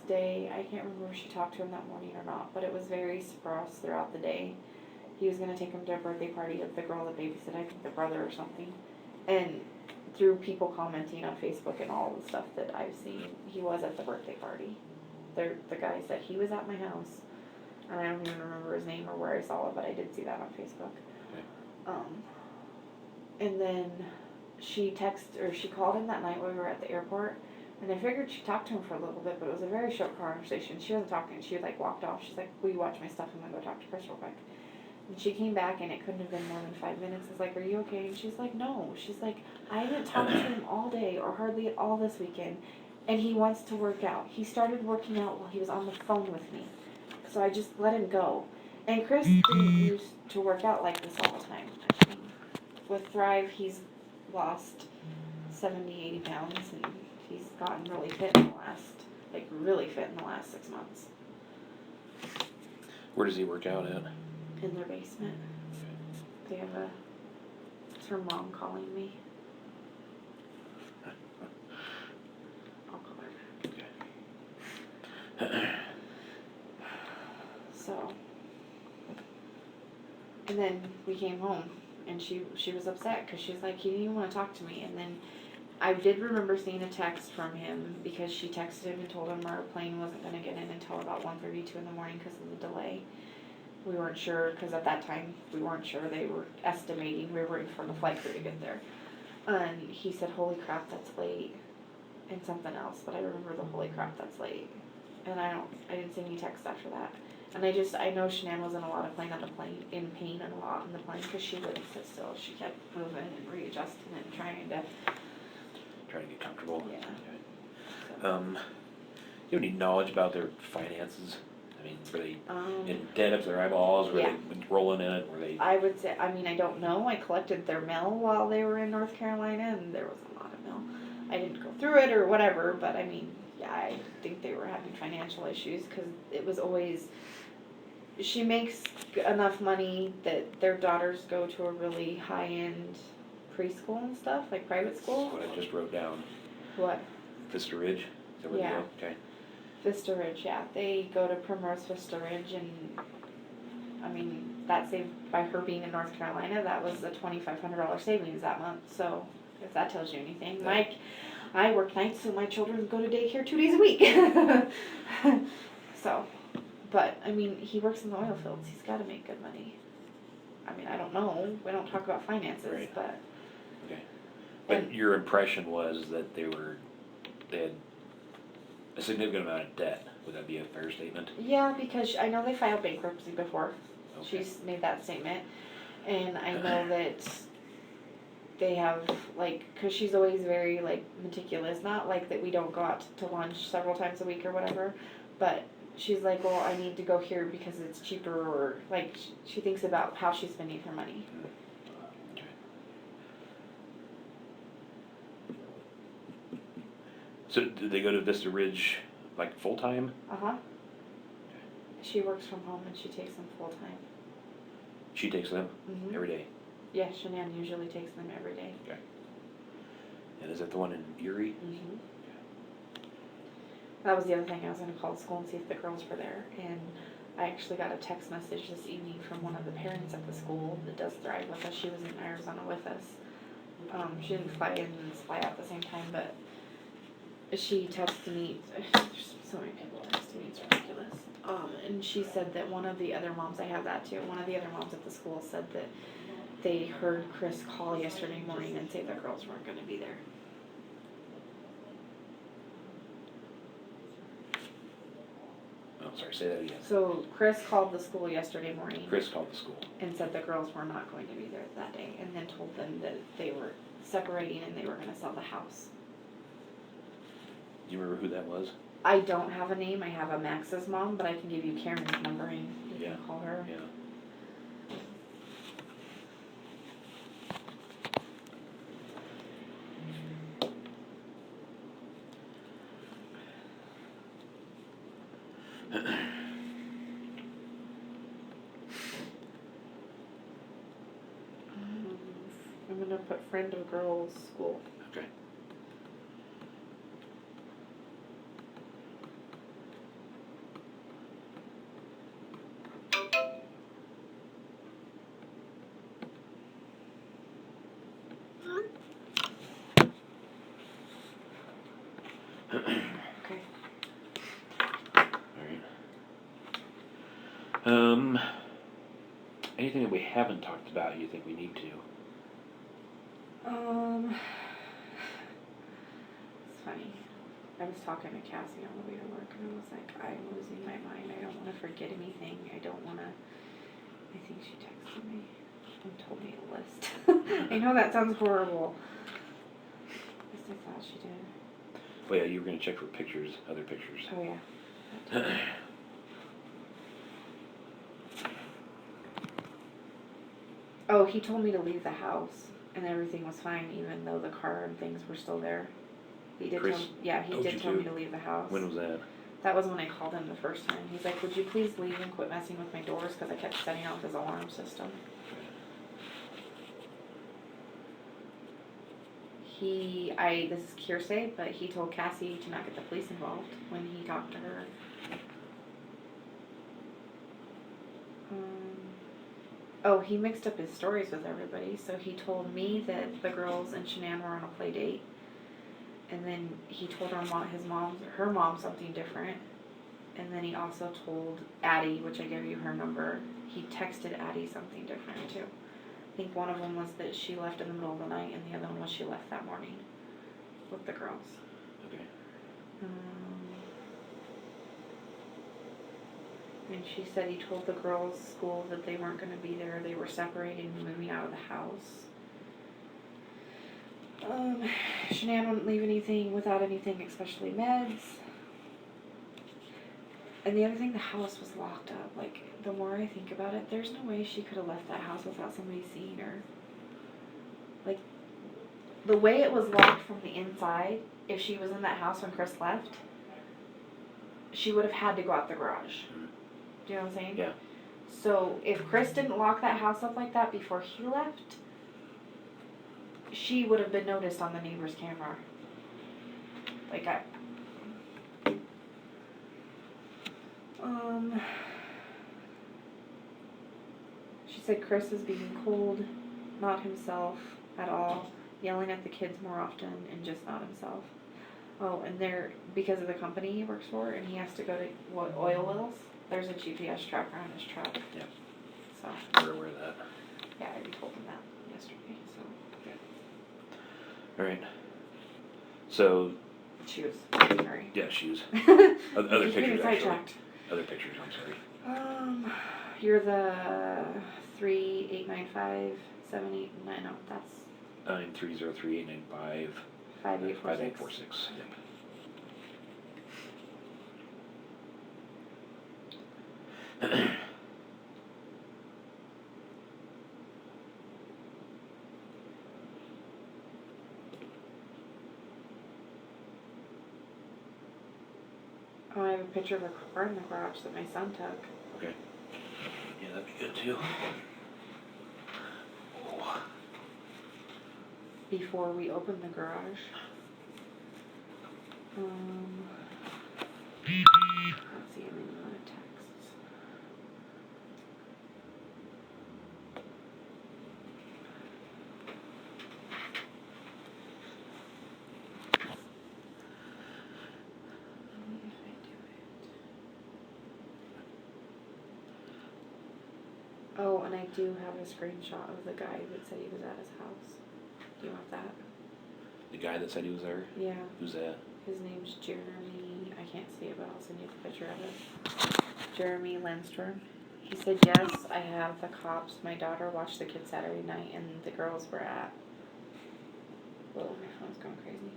day, I can't remember if she talked to him that morning or not, but it was very sparse throughout the day. He was gonna take him to a birthday party of the girl that babysat, I think the brother or something. And through people commenting on Facebook and all the stuff that I've seen, he was at the birthday party. The guy said he was at my house, and I don't even remember his name or where I saw it, but I did see that on Facebook. Okay. And then she called him that night when we were at the airport, and I figured she talked to him for a little bit, but it was a very short conversation. She wasn't talking. She like walked off. She's like, "Will you watch my stuff? I'm gonna go talk to Chris real quick." And she came back, and it couldn't have been more than 5 minutes. I was like, "Are you okay?" And she's like, "No." She's like, "I didn't talk to him all day or hardly at all this weekend, and he wants to work out. He started working out while he was on the phone with me, so I just let him go." And Chris didn't used to work out like this all the time. I mean, with Thrive, he's lost 70, 80 pounds, and he's gotten really fit in the last 6 months. Where does he work out at? In their basement. They have it's her mom calling me. I'll call her. Okay. So, and then we came home, and she was upset because she's like, he didn't even want to talk to me. And then I did remember seeing a text from him because she texted him and told him our plane wasn't going to get in until about 1:32 in the morning because of the delay. We weren't sure, because at that time we weren't sure. They were estimating, we were waiting for the flight crew to get there. And he said, "Holy crap, that's late," and something else, but I remember the "holy crap, that's late." And I didn't see any text after that. And I know Shanann was in a lot of in pain and a lot on the plane, because she wouldn't sit still. She kept moving and readjusting and trying to get comfortable. Yeah. Okay. You have any knowledge about their finances? I mean, were they in debt up to their eyeballs? Were Yeah. they rolling in it? Were they? I would say, I don't know. I collected their mail while they were in North Carolina, and there was a lot of mail. I didn't go through it or whatever, but I mean, yeah, I think they were having financial issues, because it was always, she makes enough money that their daughters go to a really high-end preschool and stuff, like private school. That's what I just wrote down. What? Vista Ridge? Is that where Yeah. they go? Okay. Vista Ridge, yeah. They go to Primrose Vista Ridge, and I mean, that saved, by her being in North Carolina, that was a $2,500 savings that month. So, if that tells you anything. Yeah. I work nights, so my children go to daycare 2 days a week. So, but, I mean, he works in the oil fields. He's got to make good money. I mean, I don't know. We don't talk about finances, Right. but. Okay. But your impression was that they had a significant amount of debt. Would that be a fair statement? Yeah, because I know they filed bankruptcy before. Okay. She's made that statement. And I know that they have, because she's always very, meticulous. Not like that we don't go out to lunch several times a week or whatever, but she's like, well, I need to go here because it's cheaper, or, she thinks about how she's spending her money. Okay. So did they go to Vista Ridge full time? Uh-huh. She works from home, and she takes them full time. She takes them Mm-hmm. every day. Yeah, Shanann usually takes them every day. Okay. And is that the one in Erie? Mm-hmm. That was the other thing. I was going to call the school and see if the girls were there. And I actually got a text message this evening from one of the parents at the school that does Thrive with us. She was in Arizona with us. She didn't fly in and fly out at the same time, but she texted me. There's so many people texting me. It's ridiculous. And she said that one of the other moms, I have that too, one of the other moms at the school said that they heard Chris call yesterday morning and say the girls weren't going to be there. Oh, sorry, say that again. So Chris called the school yesterday morning. Chris called the school. And said the girls were not going to be there that day, and then told them that they were separating and they were going to sell the house. Do you remember who that was? I don't have a name. I have a Max's mom, but I can give you Karen's number and you can call her. Yeah. Let gonna put friend of girls school. Okay. Okay. Alright. Anything that we haven't talked about you think we need to? It's funny. I was talking to Cassie on the way to work and I was like, I'm losing my mind. I don't wanna forget anything. I don't wanna, I think she texted me and told me a list. I know that sounds horrible. At least I thought she did. Well, yeah, you were gonna check for pictures, other pictures. Oh, yeah. Oh, he told me to leave the house and everything was fine even though the car and things were still there. He did Chris tell, yeah, he told did you tell to? me to leave the house. When was that? That was when I called him the first time. He's like, would you please leave and quit messing with my doors because I kept setting off his alarm system. This is hearsay, but he told Cassie to not get the police involved when he talked to her. Oh, he mixed up his stories with everybody. So he told me that the girls and Shanann were on a play date. And then he told her mom something different. And then he also told Addie, which I gave you her number, he texted Addie something different too. I think one of them was that she left in the middle of the night and the other one was she left that morning with the girls. Okay. And she said he told the girls' school that they weren't going to be there. They were separating and moving out of the house. Shanann wouldn't leave anything without anything, especially meds. And the other thing, the house was locked up. Like, the more I think about it, there's no way she could have left that house without somebody seeing her. Like, the way it was locked from the inside, if she was in that house when Chris left, she would have had to go out the garage. Do you know what I'm saying? Yeah. So, if Chris didn't lock that house up like that before he left, she would have been noticed on the neighbor's camera. Like, she said Chris is being cold, not himself at all, yelling at the kids more often, and just not himself. Oh, and because of the company he works for, and he has to go to oil wells, there's a GPS tracker on his truck. Yeah. So. We're aware of that. Yeah, I already told him that yesterday, so. Alright. So. She was sorry. Yeah, she was. Other Just pictures, getting actually. sidetracked. Other pictures, I'm sorry. You're the 3895789. No, that's 9303895 5846. Yep. Oh, I have a picture of a car in the garage that my son took. Okay. Yeah, that'd be good too. Oh. Before we opened the garage. Let's see, I'm in the texts. Oh, and I do have a screenshot of the guy that said he was at his house. Do you want that? The guy that said he was there? Yeah. Who's that? His name's Jeremy. I can't see it, but I'll send you the picture of it. Jeremy Lindstrom. He said, yes, I have the cops. My daughter watched the kids Saturday night, and the girls were at... Whoa, my phone's going crazy.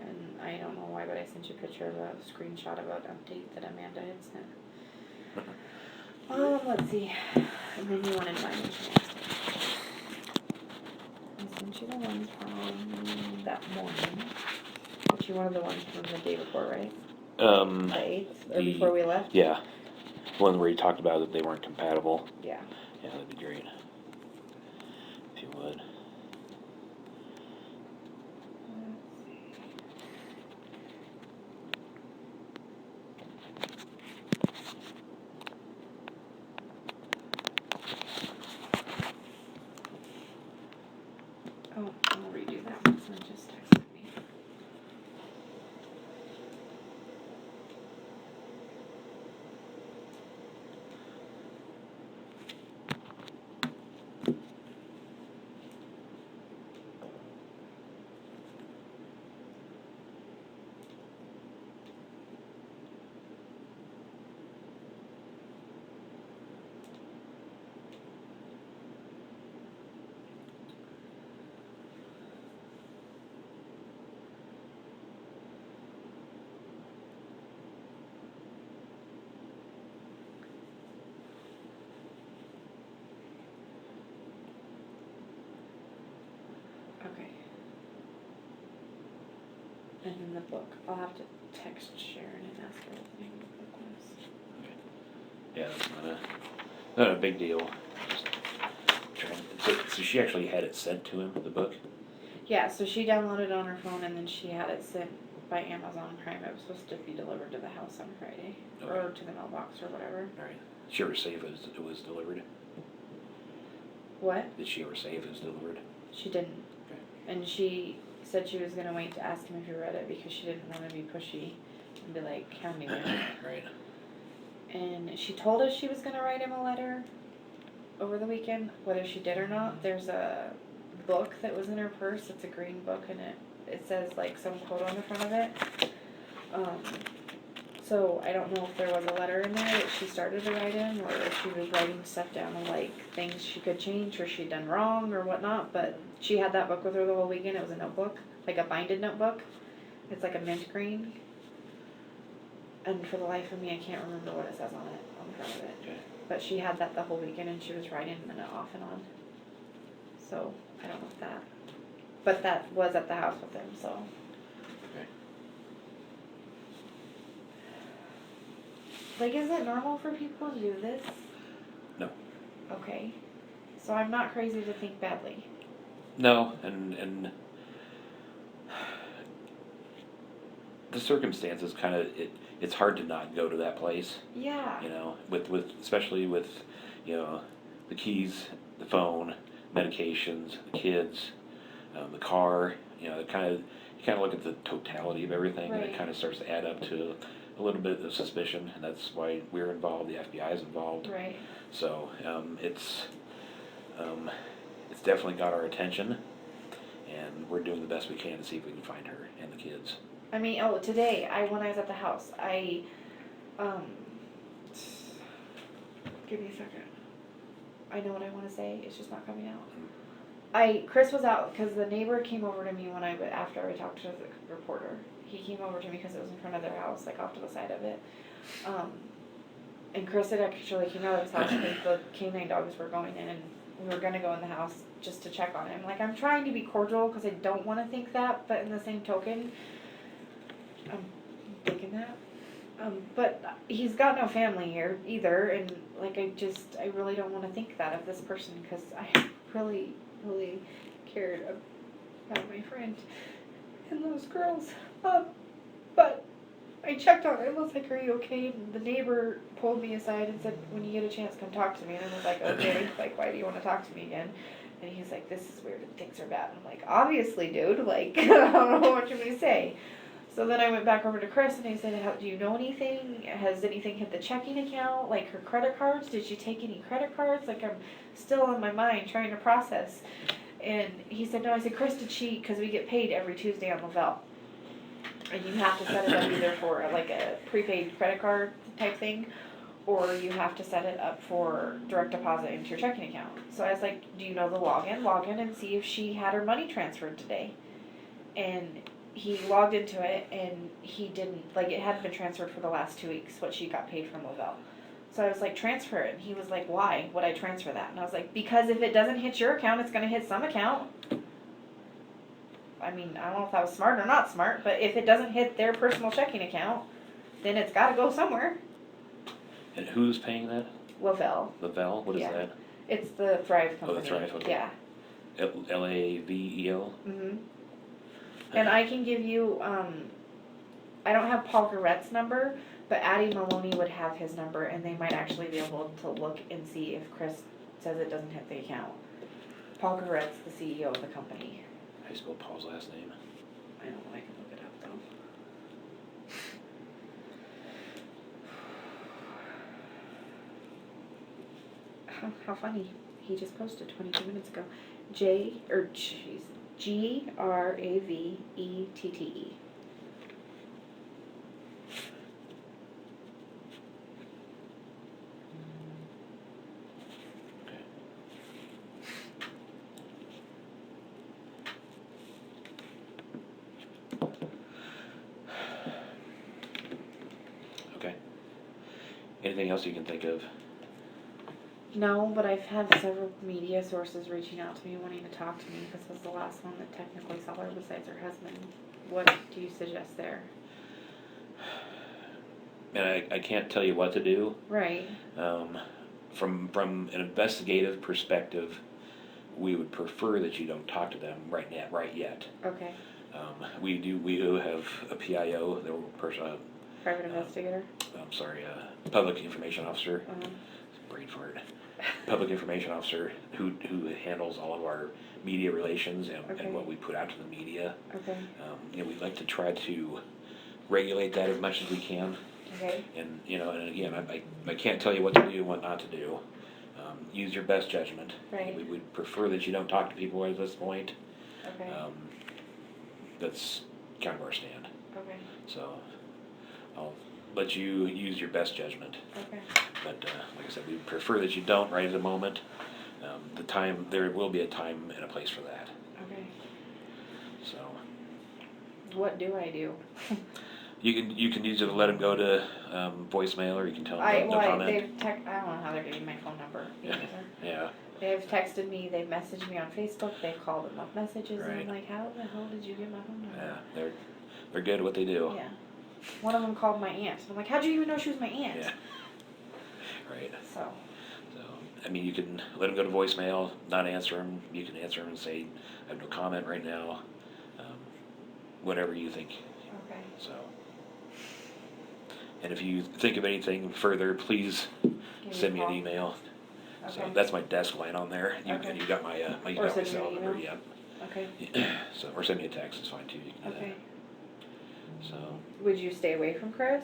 And I don't know why, but I sent you a picture of a screenshot of an update that Amanda had sent. Let's see. And then you wanted mine. I sent you the one from that morning. But you wanted the one from the day before, right? The 8th? Or before we left? Yeah. one where he talked about that they weren't compatible. Yeah. Yeah, that'd be great. If you would. Oh, I'll redo that one, someone just texted me. Okay. And then the book, I'll have to text Sharon and ask her what the name of the book was. Yeah, that's not a big deal. Just so she actually had it sent to him, the book? Yeah, so she downloaded it on her phone and then she had it sent by Amazon Prime. It was supposed to be delivered to the house on Friday, Okay. or to the mailbox or whatever. All right. Did she ever say if it was delivered? What? Did she ever say if it was delivered? She didn't. Okay. And she said she was gonna wait to ask him if he read it because she didn't wanna be pushy and be like hounding him. Right. And she told us she was gonna write him a letter over the weekend, whether she did or not. There's a book that was in her purse. It's a green book and it says like some quote on the front of it. So I don't know if there was a letter in there that she started to write him, or if she was writing stuff down of like things she could change or she'd done wrong or whatnot. But she had that book with her the whole weekend. It was a notebook, like a binded notebook. It's like a mint green. And for the life of me, I can't remember what it says on the front of it. Okay. But she had that the whole weekend and she was writing them off and on. So I don't know if that, but that was at the house with him, so. Okay. Like, is it normal for people to do this? No. Okay. So I'm not crazy to think badly. No, and the circumstances kind of, it's hard to not go to that place. Yeah. You know, with especially with, you know, the keys, the phone, medications, the kids, the car. You know, you kind of look at the totality of everything, and Right. it kind of starts to add up to a little bit of suspicion, and that's why we're involved. The FBI is involved. Right. So it's definitely got our attention, and we're doing the best we can to see if we can find her and the kids. I mean, today, when I was at the house, give me a second. I know what I want to say, it's just not coming out. Chris was out, because the neighbor came over to me after I talked to the reporter. He came over to me because it was in front of their house, like off to the side of it. And Chris had actually came out of his house because the canine dogs were going in, and we were gonna go in the house just to check on him. Like, I'm trying to be cordial because I don't want to think that, but in the same token, I'm thinking that. But he's got no family here either, and like I really don't want to think that of this person because I really, really cared about my friend and those girls. But I checked on him. I was like, "Are you okay?" And the neighbor pulled me aside and said, "When you get a chance, come talk to me." And I was like, "Okay." Like, why do you want to talk to me again? And he's like, "This is weird and things are bad." And I'm like, "Obviously, dude. Like, I don't know what you want me to say." So then I went back over to Chris and I said, "Do you know anything? Has anything hit the checking account? Like her credit cards? Did she take any credit cards?" Like, I'm still in my mind trying to process. And he said, "No." I said, "Chris, did she?" Because we get paid every Tuesday on Lavelle. And you have to set it up either for like a prepaid credit card type thing, or you have to set it up for direct deposit into your checking account. So I was like, "Do you know the login? Log in and see if she had her money transferred today." And he logged into it and he didn't, like, it hadn't been transferred for the last 2 weeks, what she got paid from Lavelle. So I was like, "Transfer it." And he was like, "Why would I transfer that?" And I was like, "Because if it doesn't hit your account, it's going to hit some account." I mean, I don't know if that was smart or not smart, but if it doesn't hit their personal checking account, then it's got to go somewhere. And who's paying that? Lavelle. Lavelle? What is Yeah. that? It's the Thrive Oh, company. the Thrive, okay. Yeah. Lavelle? Mm-hmm. And I can give you, I don't have Paul Garrett's number, but Addie Maloney would have his number, and they might actually be able to look and see if Chris says it doesn't hit the account. Paul Garrett's the CEO of the company. How do you spell Paul's last name? I don't know, I can look it up though. How funny. He just posted 22 minutes ago. Gravette. Okay. Anything else you can think of? No, but I've had several media sources reaching out to me wanting to talk to me. This was the last one that technically saw her besides her husband. What do you suggest there? And I can't tell you what to do. Right. From an investigative perspective, we would prefer that you don't talk to them right yet. Okay. We do have a PIO, the person. Private investigator. I'm sorry, public information officer. Brain fart. Public information officer who handles all of our media relations and what we put out to the media. Okay. We'd like to try to regulate that as much as we can. Okay. And and again, I can't tell you what to do and what not to do. Use your best judgment. Right. We would prefer that you don't talk to people at this point. Okay. That's kind of our stand. Okay. So I'll let you use your best judgment. Okay. But like I said, we prefer that you don't right at the moment. There will be a time and a place for that. Okay. So What do I do? you can use it to let them go to voicemail, or you can tell them no comment. I don't know how they're getting my phone number either. Yeah. They've texted me, they've messaged me on Facebook, they've called and left messages, and I'm Right. like, how the hell did you get my phone number? Yeah, they're good at what they do. Yeah. One of them called my aunt. I'm like, how'd you even know she was my aunt? Yeah. Right. So. I mean, you can let them go to voicemail, not answer them. You can answer them and say, I have no comment right now. Whatever you think. Okay. So. And if you think of anything further, please send me an email. Okay. So that's my desk line on there. Okay. You got my Or got my send me cell an number. email? Yeah. Okay. So or send me a text. It's fine too. You can do Okay. that. So. Would you stay away from Chris?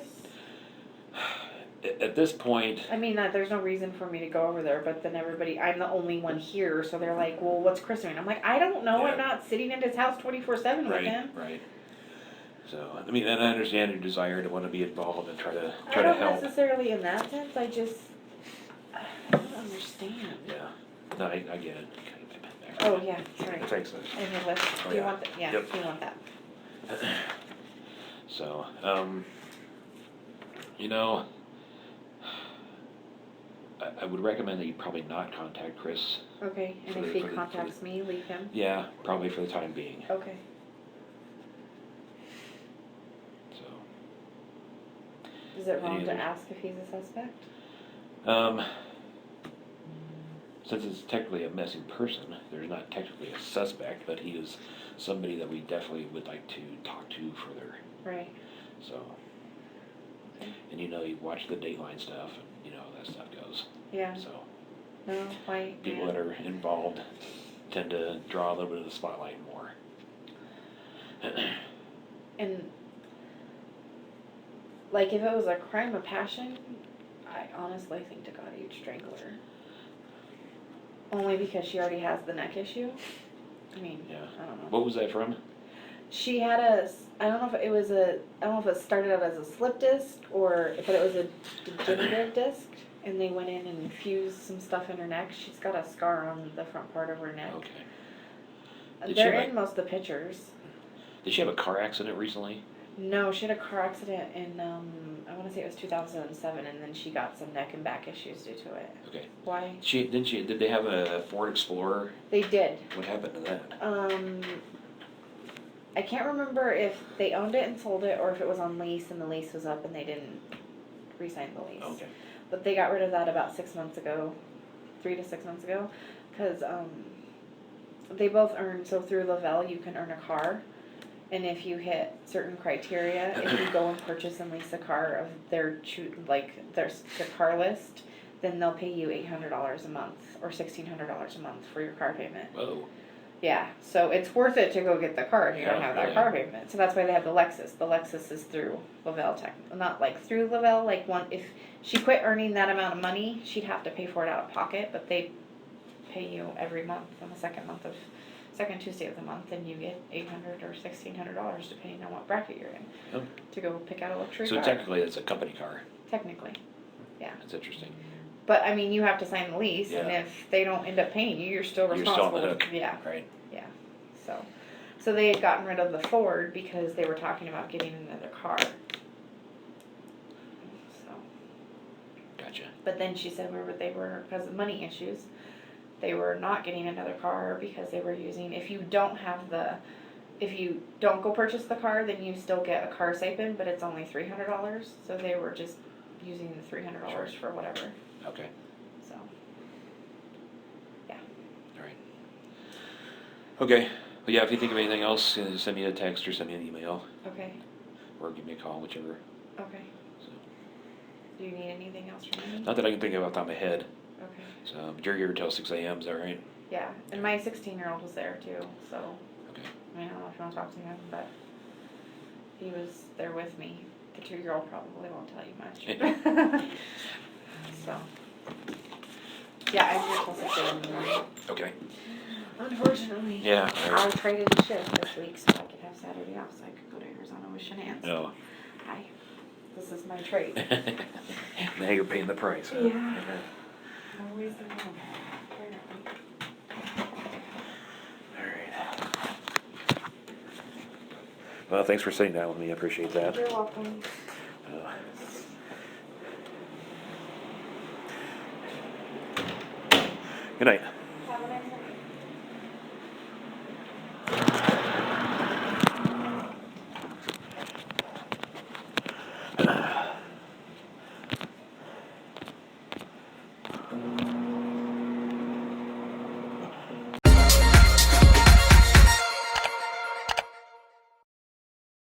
At this point. I mean, there's no reason for me to go over there, but then I'm the only one here, so they're like, well, what's Chris doing? I'm like, I don't know. Yeah. I'm not sitting at his house 24/7 with him. Right. So I mean, and I understand your desire to want to be involved and try to I don't help. necessarily in that sense. I don't understand. Yeah. No, I get it. Oh yeah, sorry. Thanks. And your list. Oh, Do you yeah. want that? Yeah. Yep. Do you want that? So, I would recommend that you probably not contact Chris. Okay. And if he contacts me, leave him. Yeah, probably for the time being. Okay. So. Is it wrong Any to other- ask if he's a suspect? Since it's technically a missing person, there's not technically a suspect, but he is somebody that we definitely would like to talk to further. Right. So. Okay. And you watch the Dateline stuff, and how that stuff goes. Yeah. So. No, why? People that are involved tend to draw a little bit of the spotlight more. And like, if it was a crime of passion, I honestly think to God he'd strangle her. Only because she already has the neck issue. I mean, Yeah. I don't know. What was that from? She had I don't know if it started out as a slip disc but it was a degenerative disc, and they went in and fused some stuff in her neck. She's got a scar on the front part of her neck. Okay. They're in most of the pictures. Did she have a car accident recently? No, she had a car accident in, I want to say it was 2007, and then she got some neck and back issues due to it. Okay. Why? Did they have a Ford Explorer? They did. What happened to that? I can't remember if they owned it and sold it, or if it was on lease and the lease was up and they didn't re-sign the lease. Okay. but they got rid of that about 6 months ago, 3 to 6 months ago, because they both earn, so through Lavelle you can earn a car, and if you hit certain criteria, if you go and purchase and lease a car of their the car list, then they'll pay you $800 a month or $1,600 a month for your car payment. Whoa. Yeah, so it's worth it to go get the car if you don't Yeah, have that yeah. car payment. So that's why they have the Lexus. The Lexus is through Lavelle not like through Lavelle, like if she quit earning that amount of money, she'd have to pay for it out of pocket, but they pay you every month on the second Tuesday of the month, and you get $800 or $1,600 depending on what bracket you're in Oh. to go pick out a luxury So car. technically, it's a company car. Technically, yeah. That's interesting. But I mean, you have to sign the lease, and Yeah. if they don't end up paying you, you're still You're still responsible. on the hook. Yeah, Right. yeah. So they had gotten rid of the Ford because they were talking about getting another car. So, Gotcha. but then she said they were because of money issues. They were not getting another car because they were using, if you don't go purchase the car, then you still get a car stipend, but it's only $300. So they were just using the $300 Sure. for whatever. Okay. So, yeah. All right. Okay. Well, yeah, if you think of anything else, send me a text or send me an email Okay. or give me a call, whichever. Okay. So, Do you need anything else from me? not that I can think of off the top of my head. Okay. So, but you're here till 6 a.m., is that right? Yeah, and my 16-year-old was there too, so Okay. I don't know if you want to talk to him, but he was there with me. The 2-year-old probably won't tell you much. So, yeah, I'm here till 6 a.m. in the morning. Okay. Unfortunately, Yeah. I traded the shift this week so I could have Saturday off so I could go to Arizona with Shenan's. No. Hi, this is my trade. Now you're paying the price, huh? Yeah. Always the one. All right. Well, thanks for sitting down with me. I appreciate that. You're welcome. Good night.